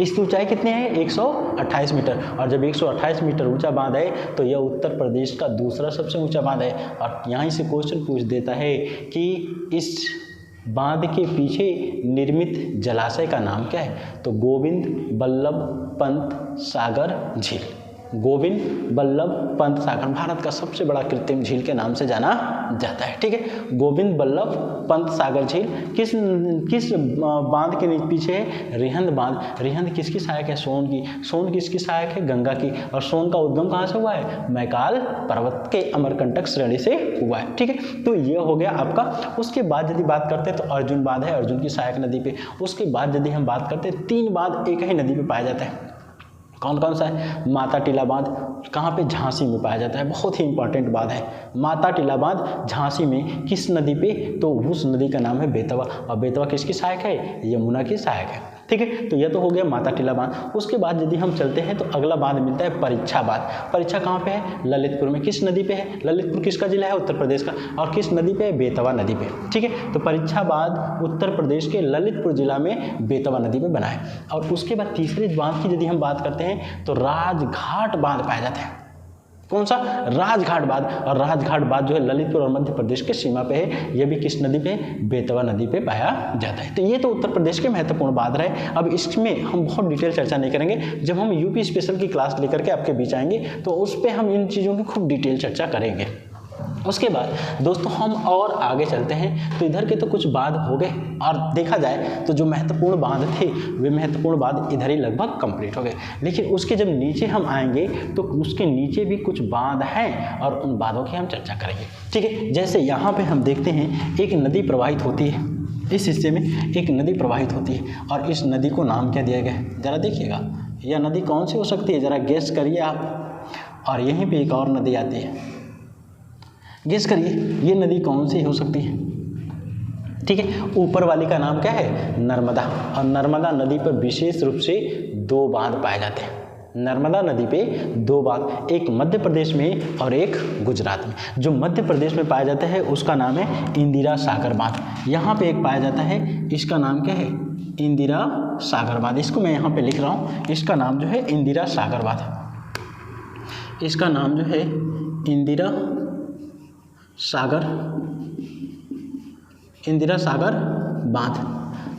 इसकी ऊंचाई कितनी है? 128 मीटर। और जब 128 मीटर ऊंचा बांध है तो यह उत्तर प्रदेश का दूसरा सबसे ऊंचा बांध है। और यहीं से क्वेश्चन पूछ देता है कि इस बांध के पीछे निर्मित जलाशय का नाम क्या है? तो गोविंद बल्लभ पंत सागर झील। गोविंद बल्लभ पंत सागर भारत का सबसे बड़ा कृत्रिम झील के नाम से जाना जाता है। ठीक है, गोविंद बल्लभ पंत सागर झील किस बांध के पीछे है? रिहंद बांध। रिहंद किसकी सहायक है? सोन की। सोन किसकी सहायक है? गंगा की। और सोन का उद्गम कहाँ से हुआ है? मैकाल पर्वत के अमरकंटक श्रेणी से हुआ है। ठीक है, तो ये हो गया आपका। उसके बाद यदि बात करते हैं तो अर्जुन बांध है, अर्जुन की सहायक नदी पे। उसके बाद यदि हम बात करते हैं 3 बांध एक ही नदी पे पाया जाता है। कौन कौन सा है? माता टीला बांध। कहाँ पे? झांसी में पाया जाता है। बहुत ही इंपॉर्टेंट बात है। माता टीला बांध झांसी में। किस नदी पे? तो उस नदी का नाम है बेतवा। और बेतवा किसकी सहायक है? यमुना की सहायक है। ठीक है, तो यह तो हो गया माता टीला बांध। उसके बाद यदि हम चलते हैं तो अगला बांध मिलता है परीक्षा बांध। परीक्षा कहाँ पे है? ललितपुर में। किस नदी पे है? ललितपुर किसका जिला है? उत्तर प्रदेश का। और किस नदी पे है? बेतवा नदी पे। ठीक है, तो परीक्षा बांध उत्तर प्रदेश के ललितपुर जिला में बेतवा नदी में बना है। और उसके बाद तीसरे बांध की यदि हम बात करते हैं तो राजघाट बांध पाया जाता है। कौन सा? राजघाट बांध। और राजघाट बांध जो है ललितपुर और मध्य प्रदेश के सीमा पे है। यह भी किस नदी पे? बेतवा नदी पे पाया जाता है। तो ये तो उत्तर प्रदेश के महत्वपूर्ण बांध रहे। अब इसमें हम बहुत डिटेल चर्चा नहीं करेंगे। जब हम यूपी स्पेशल की क्लास लेकर के आपके बीच आएंगे तो उस पर हम इन चीज़ों की खूब डिटेल चर्चा करेंगे। उसके बाद दोस्तों हम और आगे चलते हैं तो इधर के तो कुछ बांध हो गए, और देखा जाए तो जो महत्वपूर्ण बांध थे वे महत्वपूर्ण बांध इधर ही लगभग कंप्लीट हो गए। लेकिन उसके जब नीचे हम आएंगे तो उसके नीचे भी कुछ बांध हैं और उन बांधों की हम चर्चा करेंगे। ठीक है, जैसे यहाँ पे हम देखते हैं एक नदी प्रवाहित होती है। इस हिस्से में एक नदी प्रवाहित होती है और इस नदी को नाम क्या दिया गया है? ज़रा देखिएगा, यह नदी कौन सी हो सकती है? ज़रा गेस करिए आप। और यहीं पर एक और नदी आती है, गेस करिए ये नदी कौन सी हो सकती है। ठीक है, ऊपर वाली का नाम क्या है, नर्मदा। और नर्मदा नदी पर विशेष रूप से 2 बांध पाए जाते हैं। नर्मदा नदी पे 2 बांध, एक मध्य प्रदेश में और एक गुजरात में। जो मध्य प्रदेश में पाया जाता है उसका नाम है इंदिरा सागर बांध। यहाँ पे एक पाया जाता है, इसका नाम क्या है, इंदिरा सागर बांध। इसको मैं यहाँ पे लिख रहा हूँ, इसका नाम जो है इंदिरा सागर बांध। इसका नाम जो है इंदिरा सागर बांध।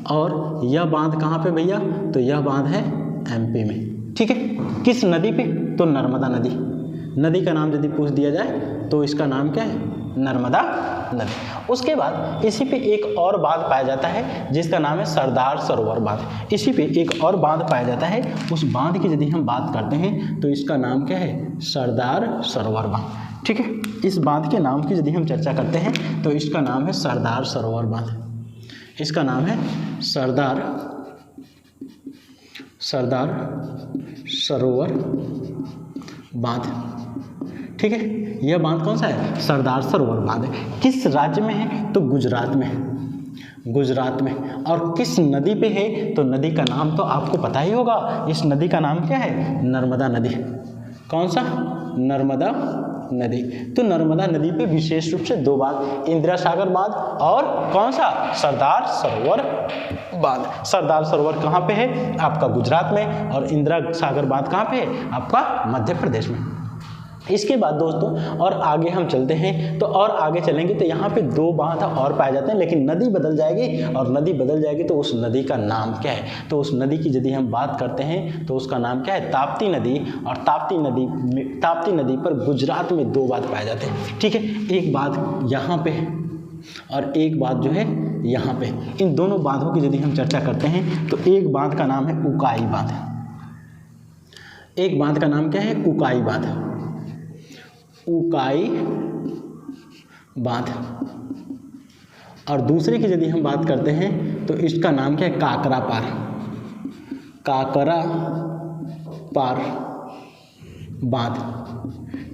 और यह बांध कहाँ पे भैया, तो यह बांध है एमपी में। ठीक है, किस नदी पे, तो नर्मदा नदी। नदी का नाम यदि पूछ दिया जाए तो इसका नाम क्या है, नर्मदा नदी। उसके बाद इसी पे एक और बांध पाया जाता है जिसका नाम है सरदार सरोवर बांध। इसी पे एक और बांध पाया जाता है, उस बांध की यदि हम बात करते हैं तो इसका नाम क्या है, सरदार सरोवर बांध। ठीक है, इस बांध के नाम की यदि हम चर्चा करते हैं तो इसका नाम है सरदार सरोवर बांध। इसका नाम है सरदार सरोवर बांध। ठीक है, यह बांध कौन सा है, सरदार सरोवर बांध है। किस राज्य में है, तो गुजरात में है, गुजरात में। और किस नदी पे है, तो नदी का नाम तो आपको पता ही होगा, इस नदी का नाम क्या है, नर्मदा नदी। कौन सा, नर्मदा नदी। तो नर्मदा नदी पे विशेष रूप से 2 बांध, इंदिरा सागर बांध और कौन सा, सरदार सरोवर बांध। सरदार सरोवर कहाँ पे है, आपका गुजरात में, और इंदिरा सागर बांध कहाँ पे है, आपका मध्य प्रदेश में। इसके बाद दोस्तों और आगे हम चलते हैं, तो और आगे चलेंगे तो यहाँ पे 2 बांध और पाए जाते हैं, लेकिन नदी बदल जाएगी, और नदी बदल जाएगी तो उस नदी का नाम क्या है, तो उस नदी की यदि हम बात करते हैं तो उसका नाम क्या है, ताप्ती नदी। और ताप्ती नदी पर गुजरात में 2 बांध पाए जाते हैं। ठीक है, एक बांध यहाँ पे है और एक बांध जो है यहाँ पे। इन दोनों बांधों की यदि हम चर्चा करते हैं तो एक बांध का नाम है उकाई बांध। एक बांध का नाम क्या है, उकाई बांध, उकाई बांध। और दूसरे की यदि हम बात करते हैं तो इसका नाम क्या है, काकरा पार, काकरा पार बांध।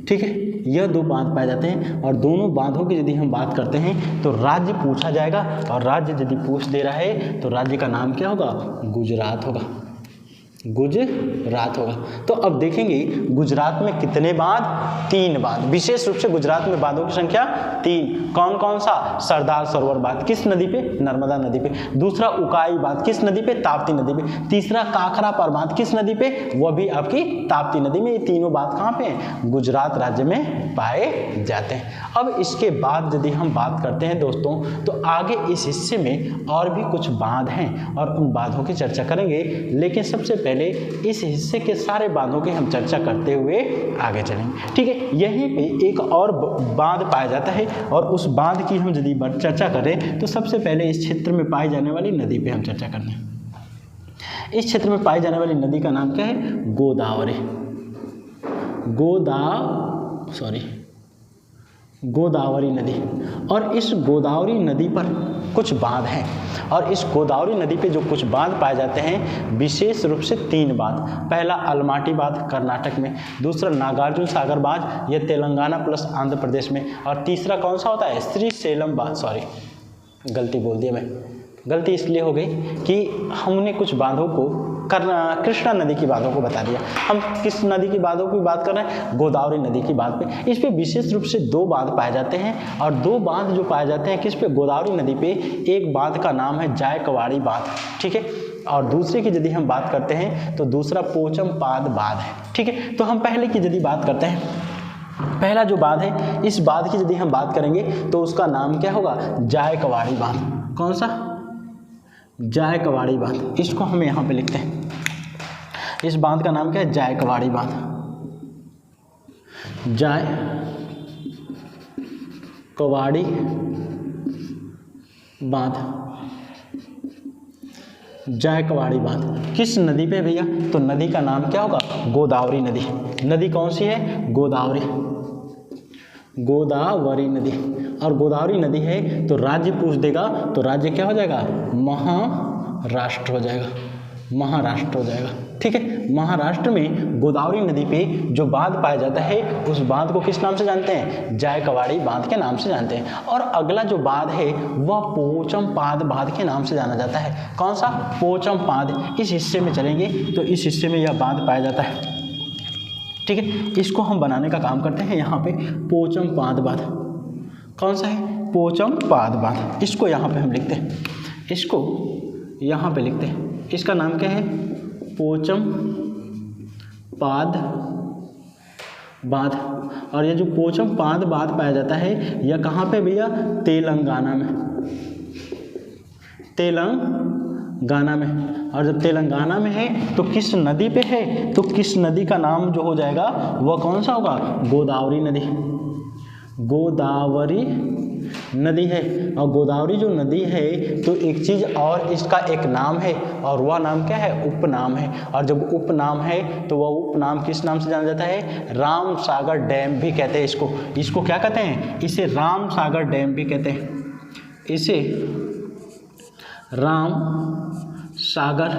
ठीक है, यह 2 बांध पाए जाते हैं। और दोनों बांधों की यदि हम बात करते हैं तो राज्य पूछा जाएगा, और राज्य यदि पूछ दे रहा है तो राज्य का नाम क्या होगा, गुजरात होगा, गुजरात होगा। तो अब देखेंगे गुजरात में कितने बांध, 3 बांध। विशेष रूप से गुजरात में बांधों की संख्या 3। कौन कौन सा, सरदार सरोवर बांध, किस नदी पे, नर्मदा नदी पे। दूसरा उकाई बांध, किस नदी पे, ताप्ती नदी पे। तीसरा काकरा पार बांध, किस नदी पे, वह भी आपकी ताप्ती नदी में। ये तीनों बांध कहाँ पे, गुजरात राज्य में पाए जाते हैं। अब इसके बाद यदि हम बात करते हैं दोस्तों तो आगे इस हिस्से में और भी कुछ बांध हैं और उन बांधों की चर्चा करेंगे, लेकिन सबसे पहले इस हिस्से के सारे बांधों की हम चर्चा करते हुए आगे चलेंगे। ठीक है, यहीं पे एक और बांध पाया जाता है, और उस बांध की हम यदि चर्चा करें तो सबसे पहले इस क्षेत्र में पाई जाने वाली नदी पे हम चर्चा करते हैं। इस क्षेत्र में पाई जाने वाली नदी का नाम क्या है, गोदावरी। गोदावरी नदी। और इस गोदावरी नदी पर कुछ बांध हैं, और इस गोदावरी नदी पे जो कुछ बांध पाए जाते हैं विशेष रूप से 3 बांध। पहला अलमाटी बांध कर्नाटक में, दूसरा नागार्जुन सागर बांध, यह तेलंगाना प्लस आंध्र प्रदेश में, और तीसरा कौन सा होता है, श्रीशैलम बांध। गलती बोल दिया मैं, गलती इसलिए हो गई कि हमने कुछ बांधों को कृष्णा नदी की बांधों को बता दिया। हम किस नदी की बांधों की बात कर रहे हैं, गोदावरी नदी की बात पे। इस पे विशेष रूप से 2 बांध पाए जाते हैं, और 2 बांध जो पाए जाते हैं किस पे, गोदावरी नदी पे। एक बांध का नाम है जायकवाड़ी बांध। ठीक है, और दूसरे की यदि हम बात करते हैं तो दूसरा पोचमपाद बांध है। ठीक है, तो हम पहले की यदि बात करते हैं, पहला जो बांध है इस बांध की यदि हम बात करेंगे तो उसका नाम क्या होगा, जायकवाड़ी बांध। कौन सा, जायकवाड़ी बांध। इसको हम यहाँ पे लिखते हैं, इस बांध का नाम क्या है, जायकवाड़ी बांध। जायकवाड़ी बांध, जायकवाड़ी बांध किस नदी पे भैया, तो नदी का नाम क्या होगा, गोदावरी नदी। नदी कौन सी है, गोदावरी, गोदावरी नदी। और गोदावरी नदी है तो राज्य पूछ देगा तो राज्य क्या हो जाएगा, महाराष्ट्र हो जाएगा, महाराष्ट्र हो जाएगा। ठीक है। महाराष्ट्र में गोदावरी नदी पे जो बांध पाया जाता है उस बांध को किस नाम से जानते हैं? जायकवाड़ी बांध के नाम से जानते हैं। और अगला जो बांध है वह पोचमपाद बांध के नाम से जाना जाता है। कौन सा? पोचमपाद। इस हिस्से में चलेंगे तो इस हिस्से में यह बांध पाया जाता है, ठीक है। इसको हम बनाने का काम करते हैं यहाँ पे पोचमपाद बांध। कौन सा है? पोचमपाद बांध। इसको यहाँ पे हम लिखते हैं, इसको यहाँ पे लिखते हैं। इसका नाम क्या है? पोचमपाद बांध। और ये जो पोचमपाद बांध पाया जाता है यह कहाँ पे भैया? तेलंगाना में, तेलंगाना में। और जब तेलंगाना में है तो किस नदी पे है? तो किस नदी का नाम जो हो जाएगा वह कौन सा होगा? गोदावरी नदी। गोदावरी नदी है। और गोदावरी जो नदी है तो एक चीज़ और इसका एक नाम है और वह नाम क्या है? उपनाम है। और जब उपनाम है तो वह उपनाम किस नाम से जाना जाता है? राम सागर डैम भी कहते हैं इसको। इसको क्या कहते हैं? इसे राम सागर डैम भी कहते हैं। इसे राम सागर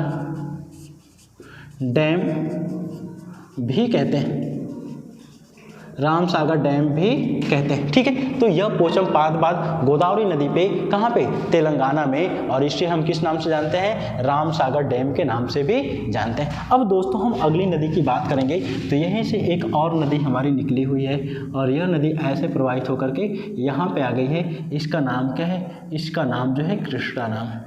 डैम भी कहते हैं, राम सागर डैम भी कहते हैं, ठीक है। तो यह पोचमपाद बांध गोदावरी नदी पे कहाँ पे? तेलंगाना में। और इसे हम किस नाम से जानते हैं? राम सागर डैम के नाम से भी जानते हैं। अब दोस्तों हम अगली नदी की बात करेंगे तो यहीं से एक और नदी हमारी निकली हुई है और यह नदी ऐसे प्रवाहित होकर के यहाँ पे आ गई है। इसका नाम क्या है? इसका नाम जो है कृष्णा नाम है।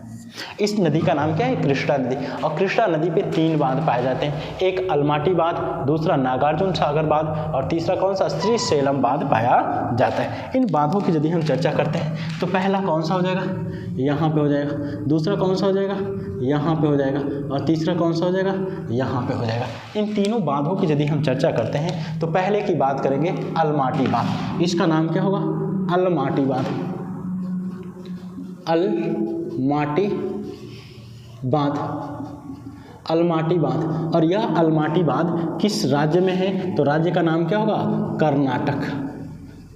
इस नदी का नाम क्या है? कृष्णा नदी। और कृष्णा नदी पे 3 बांध पाए जाते हैं, एक अलमाटी बांध, दूसरा नागार्जुन सागर बांध और तीसरा कौन सा? श्रीशैलम बांध पाया जाता है। इन बांधों की यदि हम चर्चा करते हैं तो पहला कौन सा हो जाएगा? यहाँ पे हो जाएगा। दूसरा कौन सा हो जाएगा? यहाँ पे हो जाएगा। और तीसरा कौन सा हो जाएगा? यहाँ पे हो जाएगा। इन तीनों बांधों की यदि हम चर्चा करते हैं तो पहले की बात करेंगे अलमाटी बांध। इसका नाम क्या होगा? अलमाटी बांध। अलमाटी बांध, अलमाटी बांध। और यह अलमाटी बांध किस राज्य में है? तो राज्य का नाम क्या होगा? कर्नाटक,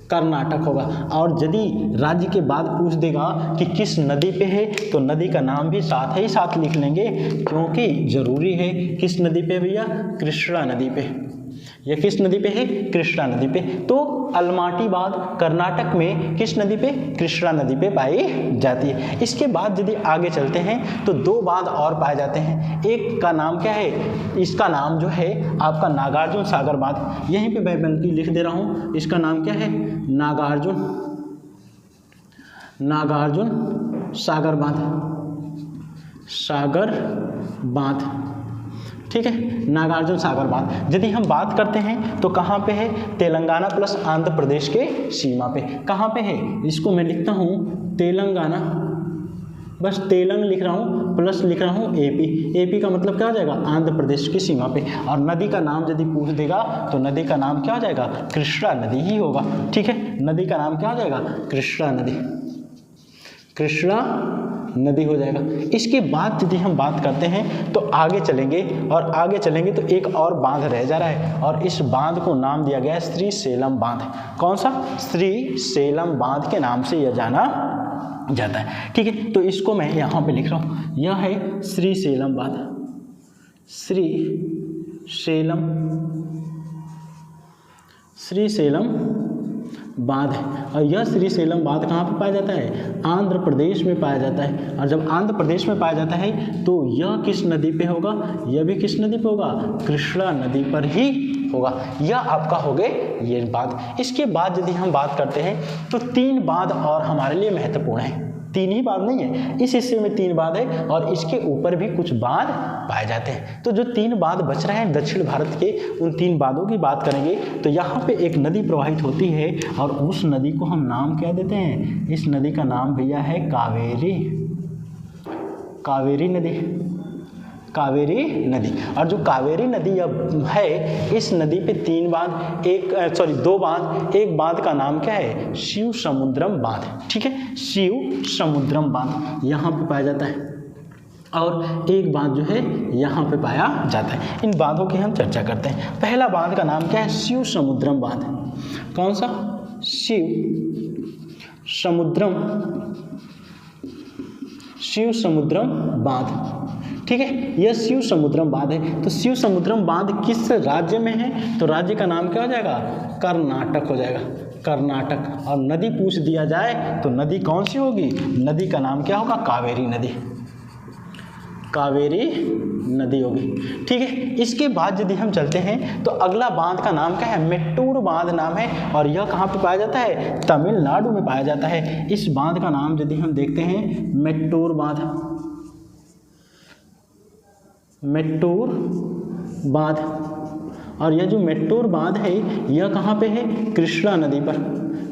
कर्नाटक होगा। और यदि राज्य के बाद पूछ देगा कि किस नदी पे है तो नदी का नाम भी साथ ही साथ लिख लेंगे क्योंकि जरूरी है। किस नदी पे भैया? कृष्णा नदी पे। यह किस नदी पे है? कृष्णा नदी पे। तो अलमाटी बांध कर्नाटक में किस नदी पे? कृष्णा नदी पे पाई जाती है। इसके बाद यदि आगे चलते हैं तो 2 बांध और पाए जाते हैं। एक का नाम क्या है? इसका नाम जो है आपका नागार्जुन सागर बांध। यहीं पे मैं बल्कि लिख दे रहा हूँ, इसका नाम क्या है? नागार्जुन, नागार्जुन सागर बांध, सागर बांध, ठीक है। नागार्जुन सागर बांध। यदि हम बात करते हैं तो कहाँ पे है? तेलंगाना प्लस आंध्र प्रदेश के सीमा पे। कहाँ पे है? इसको मैं लिखता हूँ तेलंगाना, बस तेलंग लिख रहा हूँ प्लस लिख रहा हूँ एपी। एपी का मतलब क्या हो जाएगा? आंध्र प्रदेश की सीमा पे। और नदी का नाम यदि पूछ देगा तो नदी का नाम क्या हो जाएगा? कृष्णा नदी ही होगा, ठीक है। नदी का नाम क्या हो जाएगा? कृष्णा नदी, कृष्णा नदी हो जाएगा। इसके बाद यदि हम बात करते हैं तो आगे चलेंगे और आगे चलेंगे तो एक और बांध रह जा रहा है और इस बांध को नाम दिया गया है श्रीशैलम बांध। कौन सा? श्रीशैलम बांध के नाम से यह जाना जाता है, ठीक है। तो इसको मैं यहाँ पे लिख रहा हूँ, यह है श्रीशैलम बांध, श्रीशैलम, श्रीशैलम बांध है। और यह श्रीशैलम बांध कहाँ पे पाया जाता है? आंध्र प्रदेश में पाया जाता है। और जब आंध्र प्रदेश में पाया जाता है तो यह किस नदी पे होगा? यह भी किस नदी पे होगा? कृष्णा नदी पर ही होगा। यह आपका हो गए ये बांध। इसके बाद यदि हम बात करते हैं तो 3 बांध और हमारे लिए महत्वपूर्ण है। 3 ही बांध नहीं है, इस हिस्से में 3 बांध है और इसके ऊपर भी कुछ बांध पाए जाते हैं। तो जो 3 बांध बच रहे हैं दक्षिण भारत के, उन 3 बांधों की बात करेंगे तो यहाँ पे एक नदी प्रवाहित होती है और उस नदी को हम नाम क्या देते हैं? इस नदी का नाम भैया है कावेरी, कावेरी नदी, कावेरी नदी। और जो कावेरी नदी अब है इस नदी पे 3 बांध, 2 बांध। एक बांध का नाम क्या है? शिव समुद्रम बांध, ठीक है। शिव समुद्रम बांध यहाँ पे पाया जाता है और एक बांध जो है यहाँ पे पाया जाता है। इन बांधों की हम चर्चा करते हैं। पहला बांध का नाम क्या है? शिव समुद्रम बांध। कौन सा? शिव समुद्रम, शिव समुद्रम बांध, ठीक है। यह शिव समुद्रम बांध है। तो शिव समुद्रम बांध किस राज्य में है? तो राज्य का नाम क्या हो जाएगा? कर्नाटक हो जाएगा, कर्नाटक। और नदी पूछ दिया जाए तो नदी कौन सी होगी? नदी का नाम क्या होगा? कावेरी नदी, कावेरी नदी होगी, ठीक है। इसके बाद यदि हम चलते हैं तो अगला बांध का नाम क्या है? मेट्टूर बांध नाम है, और यह कहाँ पे पाया जाता है? तमिलनाडु में पाया जाता है। इस बांध का नाम यदि हम देखते हैं, मेट्टूर बांध, मेट्टूर बांध। और यह जो मेट्टूर बांध है यह कहाँ पे है? कृष्णा नदी पर।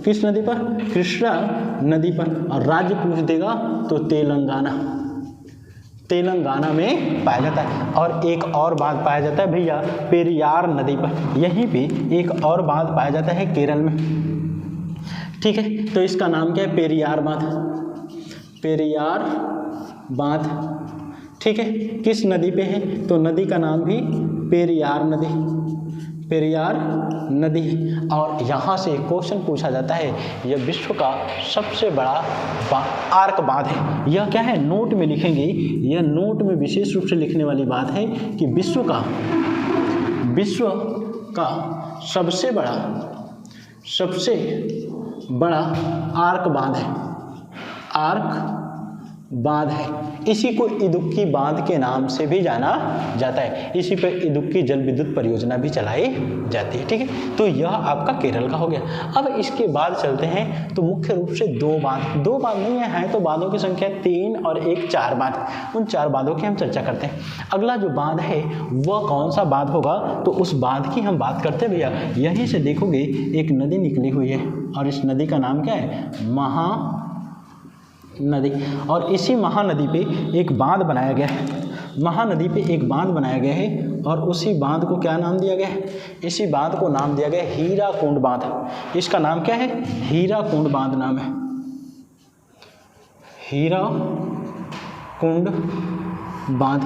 किस नदी पर? कृष्णा नदी पर। और राज्य पूछ देगा तो तेलंगाना, तेलंगाना में पाया जाता है। और एक और बांध पाया जाता है भैया पेरियार नदी पर। यहीं पे एक और बांध पाया जाता है केरल में, ठीक है। तो इसका नाम क्या है? पेरियार बांध, पेरियार बांध, ठीक है। किस नदी पे है? तो नदी का नाम भी पेरियार नदी, पेरियार नदी है। और यहाँ से क्वेश्चन पूछा जाता है, यह विश्व का सबसे बड़ा आर्क बांध है। यह क्या है? नोट में लिखेंगे, यह नोट में विशेष रूप से लिखने वाली बात है कि विश्व का सबसे बड़ा आर्क बांध है, आर्क बांध है। इसी को इदुक्की बांध के नाम से भी जाना जाता है। इसी पर इदुक्की जल विद्युत परियोजना भी चलाई जाती है, ठीक है। तो यह आपका केरल का हो गया। अब इसके बाद चलते हैं तो मुख्य रूप से दो बांध नहीं है तो बांधों की संख्या 3 और 1 4 बांध। उन 4 बांधों की हम चर्चा करते हैं। अगला जो बांध है वह कौन सा बांध होगा? तो उस बांध की हम बात करते हैं भैया। यहीं से देखोगे एक नदी निकली हुई है, और इस नदी का नाम क्या है? महानदी। और इसी महानदी पे एक बांध बनाया गया है, महानदी पे एक बांध बनाया गया है, और उसी बांध को क्या नाम दिया गया है? इसी बांध को नाम दिया गया है हीराकुंड बांध। इसका नाम क्या है? हीराकुंड बांध नाम है, हीराकुंड बांध।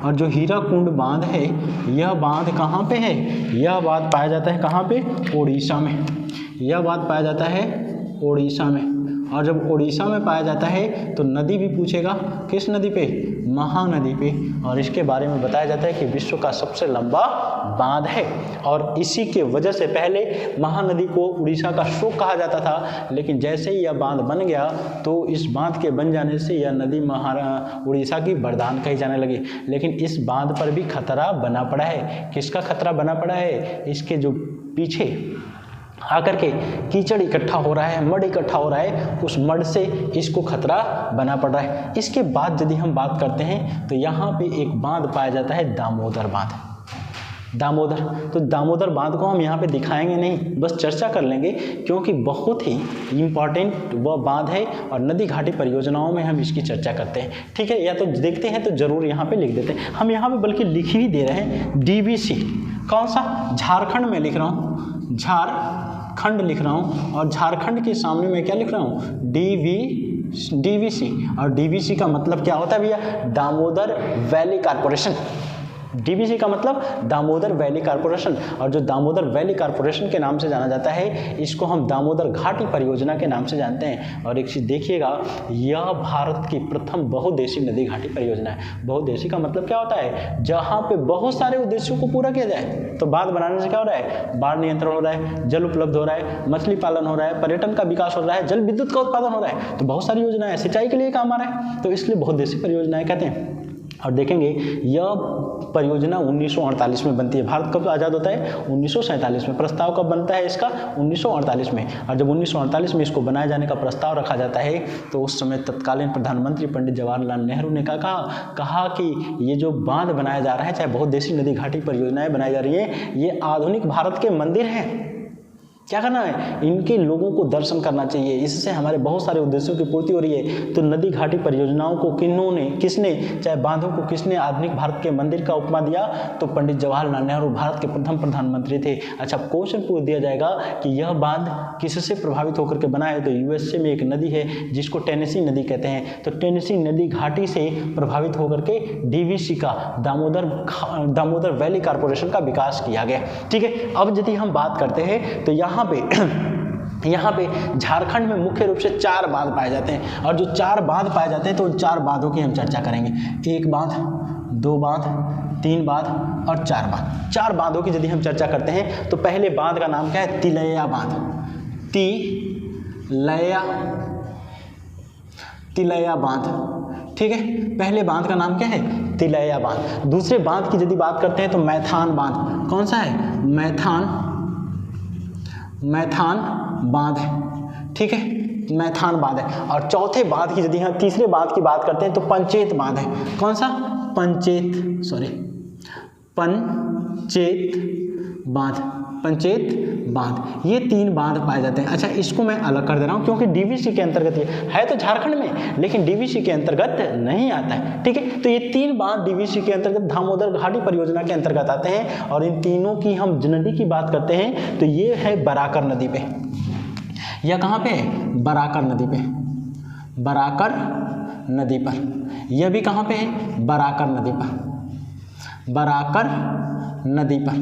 और जो हीराकुंड बांध है यह बांध कहाँ पे है? यह बांध पाया जाता है कहाँ पे? उड़ीसा में। यह बांध पाया जाता है उड़ीसा में। और जब उड़ीसा में पाया जाता है तो नदी भी पूछेगा, किस नदी पे? महानदी पे। और इसके बारे में बताया जाता है कि विश्व का सबसे लंबा बांध है। और इसी के वजह से पहले महानदी को उड़ीसा का शोक कहा जाता था, लेकिन जैसे ही यह बांध बन गया तो इस बांध के बन जाने से यह नदी उड़ीसा की वरदान कही जाने लगी। लेकिन इस बांध पर भी खतरा बना पड़ा है। किसका खतरा बना पड़ा है? इसके जो पीछे आकर के कीचड़ इकट्ठा हो रहा है, मड इकट्ठा हो रहा है, उस मड से इसको खतरा बना पड़ रहा है। इसके बाद यदि हम बात करते हैं तो यहाँ पे एक बांध पाया जाता है दामोदर बांध, दामोदर। तो दामोदर बांध को हम यहाँ पे दिखाएंगे नहीं, बस चर्चा कर लेंगे, क्योंकि बहुत ही इम्पॉर्टेंट वह बांध है और नदी घाटी परियोजनाओं में हम इसकी चर्चा करते हैं, ठीक है। या तो देखते हैं तो जरूर यहाँ पे लिख देते हैं। हम यहाँ पे बल्कि लिख ही नहीं दे रहे हैं, DVC। कौन सा? झारखंड में लिख रहा हूँ, झारखंड लिख रहा हूँ। और झारखंड के सामने मैं क्या लिख रहा हूँ? DVC। और DVC का मतलब क्या होता है भैया? Damodar valley corporation. DVC का मतलब दामोदर वैली कारपोरेशन। और जो दामोदर वैली कारपोरेशन के नाम से जाना जाता है, इसको हम दामोदर घाटी परियोजना के नाम से जानते हैं। और एक चीज़ देखिएगा, यह भारत की प्रथम बहुउद्देशीय नदी घाटी परियोजना है। बहुउद्देशीय का मतलब क्या होता है? जहाँ पे बहुत सारे उद्देश्यों को पूरा किया जाए। तो बांध बनाने से क्या हो रहा है? बाढ़ नियंत्रण हो रहा है, जल उपलब्ध हो रहा है, मछली पालन हो रहा है, पर्यटन का विकास हो रहा है, जल विद्युत का उत्पादन हो रहा है। तो बहुत सारी योजनाएं सिंचाई के लिए काम आ रहा है, तो इसलिए बहुउद्देशीय परियोजनाएं कहते हैं। और देखेंगे यह परियोजना 1948 में बनती है। भारत कब आज़ाद होता है? 1947 में। प्रस्ताव कब बनता है इसका? 1948 में। और जब 1948 में इसको बनाए जाने का प्रस्ताव रखा जाता है तो उस समय तत्कालीन प्रधानमंत्री पंडित जवाहरलाल नेहरू ने कहा कि ये जो बांध बनाया जा रहा है, चाहे बहुउद्देशीय नदी घाटी परियोजनाएं बनाई जा रही हैं, ये आधुनिक भारत के मंदिर हैं। क्या करना है? इनके लोगों को दर्शन करना चाहिए, इससे हमारे बहुत सारे उद्देश्यों की पूर्ति हो रही है। तो नदी घाटी परियोजनाओं को किसने चाहे बांधों को किसने आधुनिक भारत के मंदिर का उपमा दिया? तो पंडित जवाहरलाल नेहरू भारत के प्रथम प्रधानमंत्री थे। अच्छा, क्वेश्चन पूछ दिया जाएगा कि यह बांध किससे प्रभावित होकर के बना है? तो USA में एक नदी है जिसको टेनेसी नदी कहते हैं। तो टेनेसी नदी घाटी से प्रभावित होकर के DVC का दामोदर वैली कारपोरेशन का विकास किया गया, ठीक है। अब यदि हम बात करते हैं तो यहाँ पे झारखंड में मुख्य रूप से 4 बांध पाए जाते हैं। और जो 4 बांध पाए जाते हैं तो उन 4 बांधों की हम चर्चा करेंगे। एक बांध 2 बांध, 3 बांध और 4 बांध। 4 बांधों की यदि हम चर्चा करते हैं तो पहले बांध का नाम क्या है? तिलैया बांध। तिलैया बांध, ठीक है। पहले बांध का नाम क्या है? तिलैया बांध। दूसरे बांध की यदि बात करते हैं तो मैथान बांध। कौन सा है? मैथान बांध है, ठीक है, मैथान बांध है। और चौथे बांध की यदि हम तीसरे बांध की बात करते हैं तो पंचेत बांध है। कौन सा? पंचेत बांध। ये 3 बांध पाए जाते हैं। अच्छा, इसको मैं अलग कर दे रहा हूँ क्योंकि डीवीसी के अंतर्गत ये है तो झारखंड में, लेकिन डीवीसी के अंतर्गत नहीं आता है, ठीक है। तो ये 3 बांध डीवीसी के अंतर्गत दामोदर घाटी परियोजना के अंतर्गत आते हैं। और इन तीनों की हम नदी की बात करते हैं तो ये है बराकर नदी पे। यह कहाँ पे है? बराकर नदी पर। यह भी कहाँ पे है? बराकर नदी पर,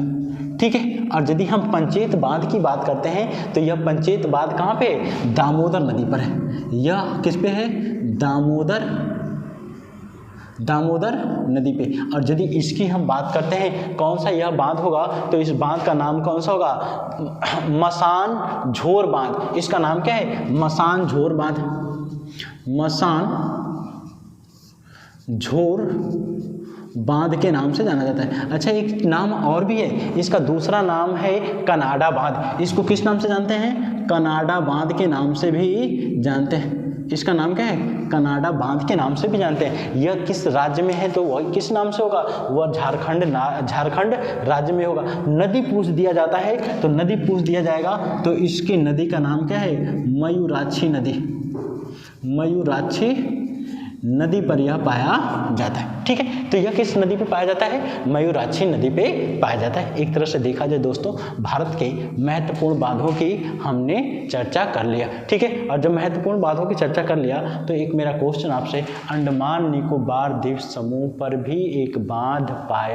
ठीक है। और यदि हम पंचेत बांध की बात करते हैं तो यह पंचेत बांध कहाँ पे? दामोदर नदी पर है। यह किस पे है? दामोदर नदी पे। और यदि इसकी हम बात करते हैं कौन सा यह बांध होगा तो इस बांध का नाम कौन सा होगा? मसान झोर बांध। इसका नाम क्या है? मसान झोर बांध के नाम से जाना जाता है। अच्छा, एक नाम और भी है, इसका दूसरा नाम है कनाडा बांध। इसको किस नाम से जानते हैं? कनाडा बांध के नाम से भी जानते हैं। इसका नाम क्या है? कनाडा बांध के नाम से भी जानते हैं। यह किस राज्य में है तो वह किस नाम से होगा? वह झारखंड राज्य में होगा। नदी पूछ दिया जाता है तो नदी पूछ दिया जाएगा तो इसकी नदी का नाम क्या है? मयूराक्षी नदी पर यह पाया जाता है, ठीक है। तो यह किस नदी पे पाया जाता है? मयूराक्षी नदी पे पाया जाता है। एक तरह से देखा जाए दोस्तों, भारत के महत्वपूर्ण बांधों की हमने चर्चा कर लिया, ठीक है। और जब महत्वपूर्ण बांधों की चर्चा कर लिया तो एक मेरा क्वेश्चन आपसे, अंडमान निकोबार द्वीप समूह पर भी एक बांध पाया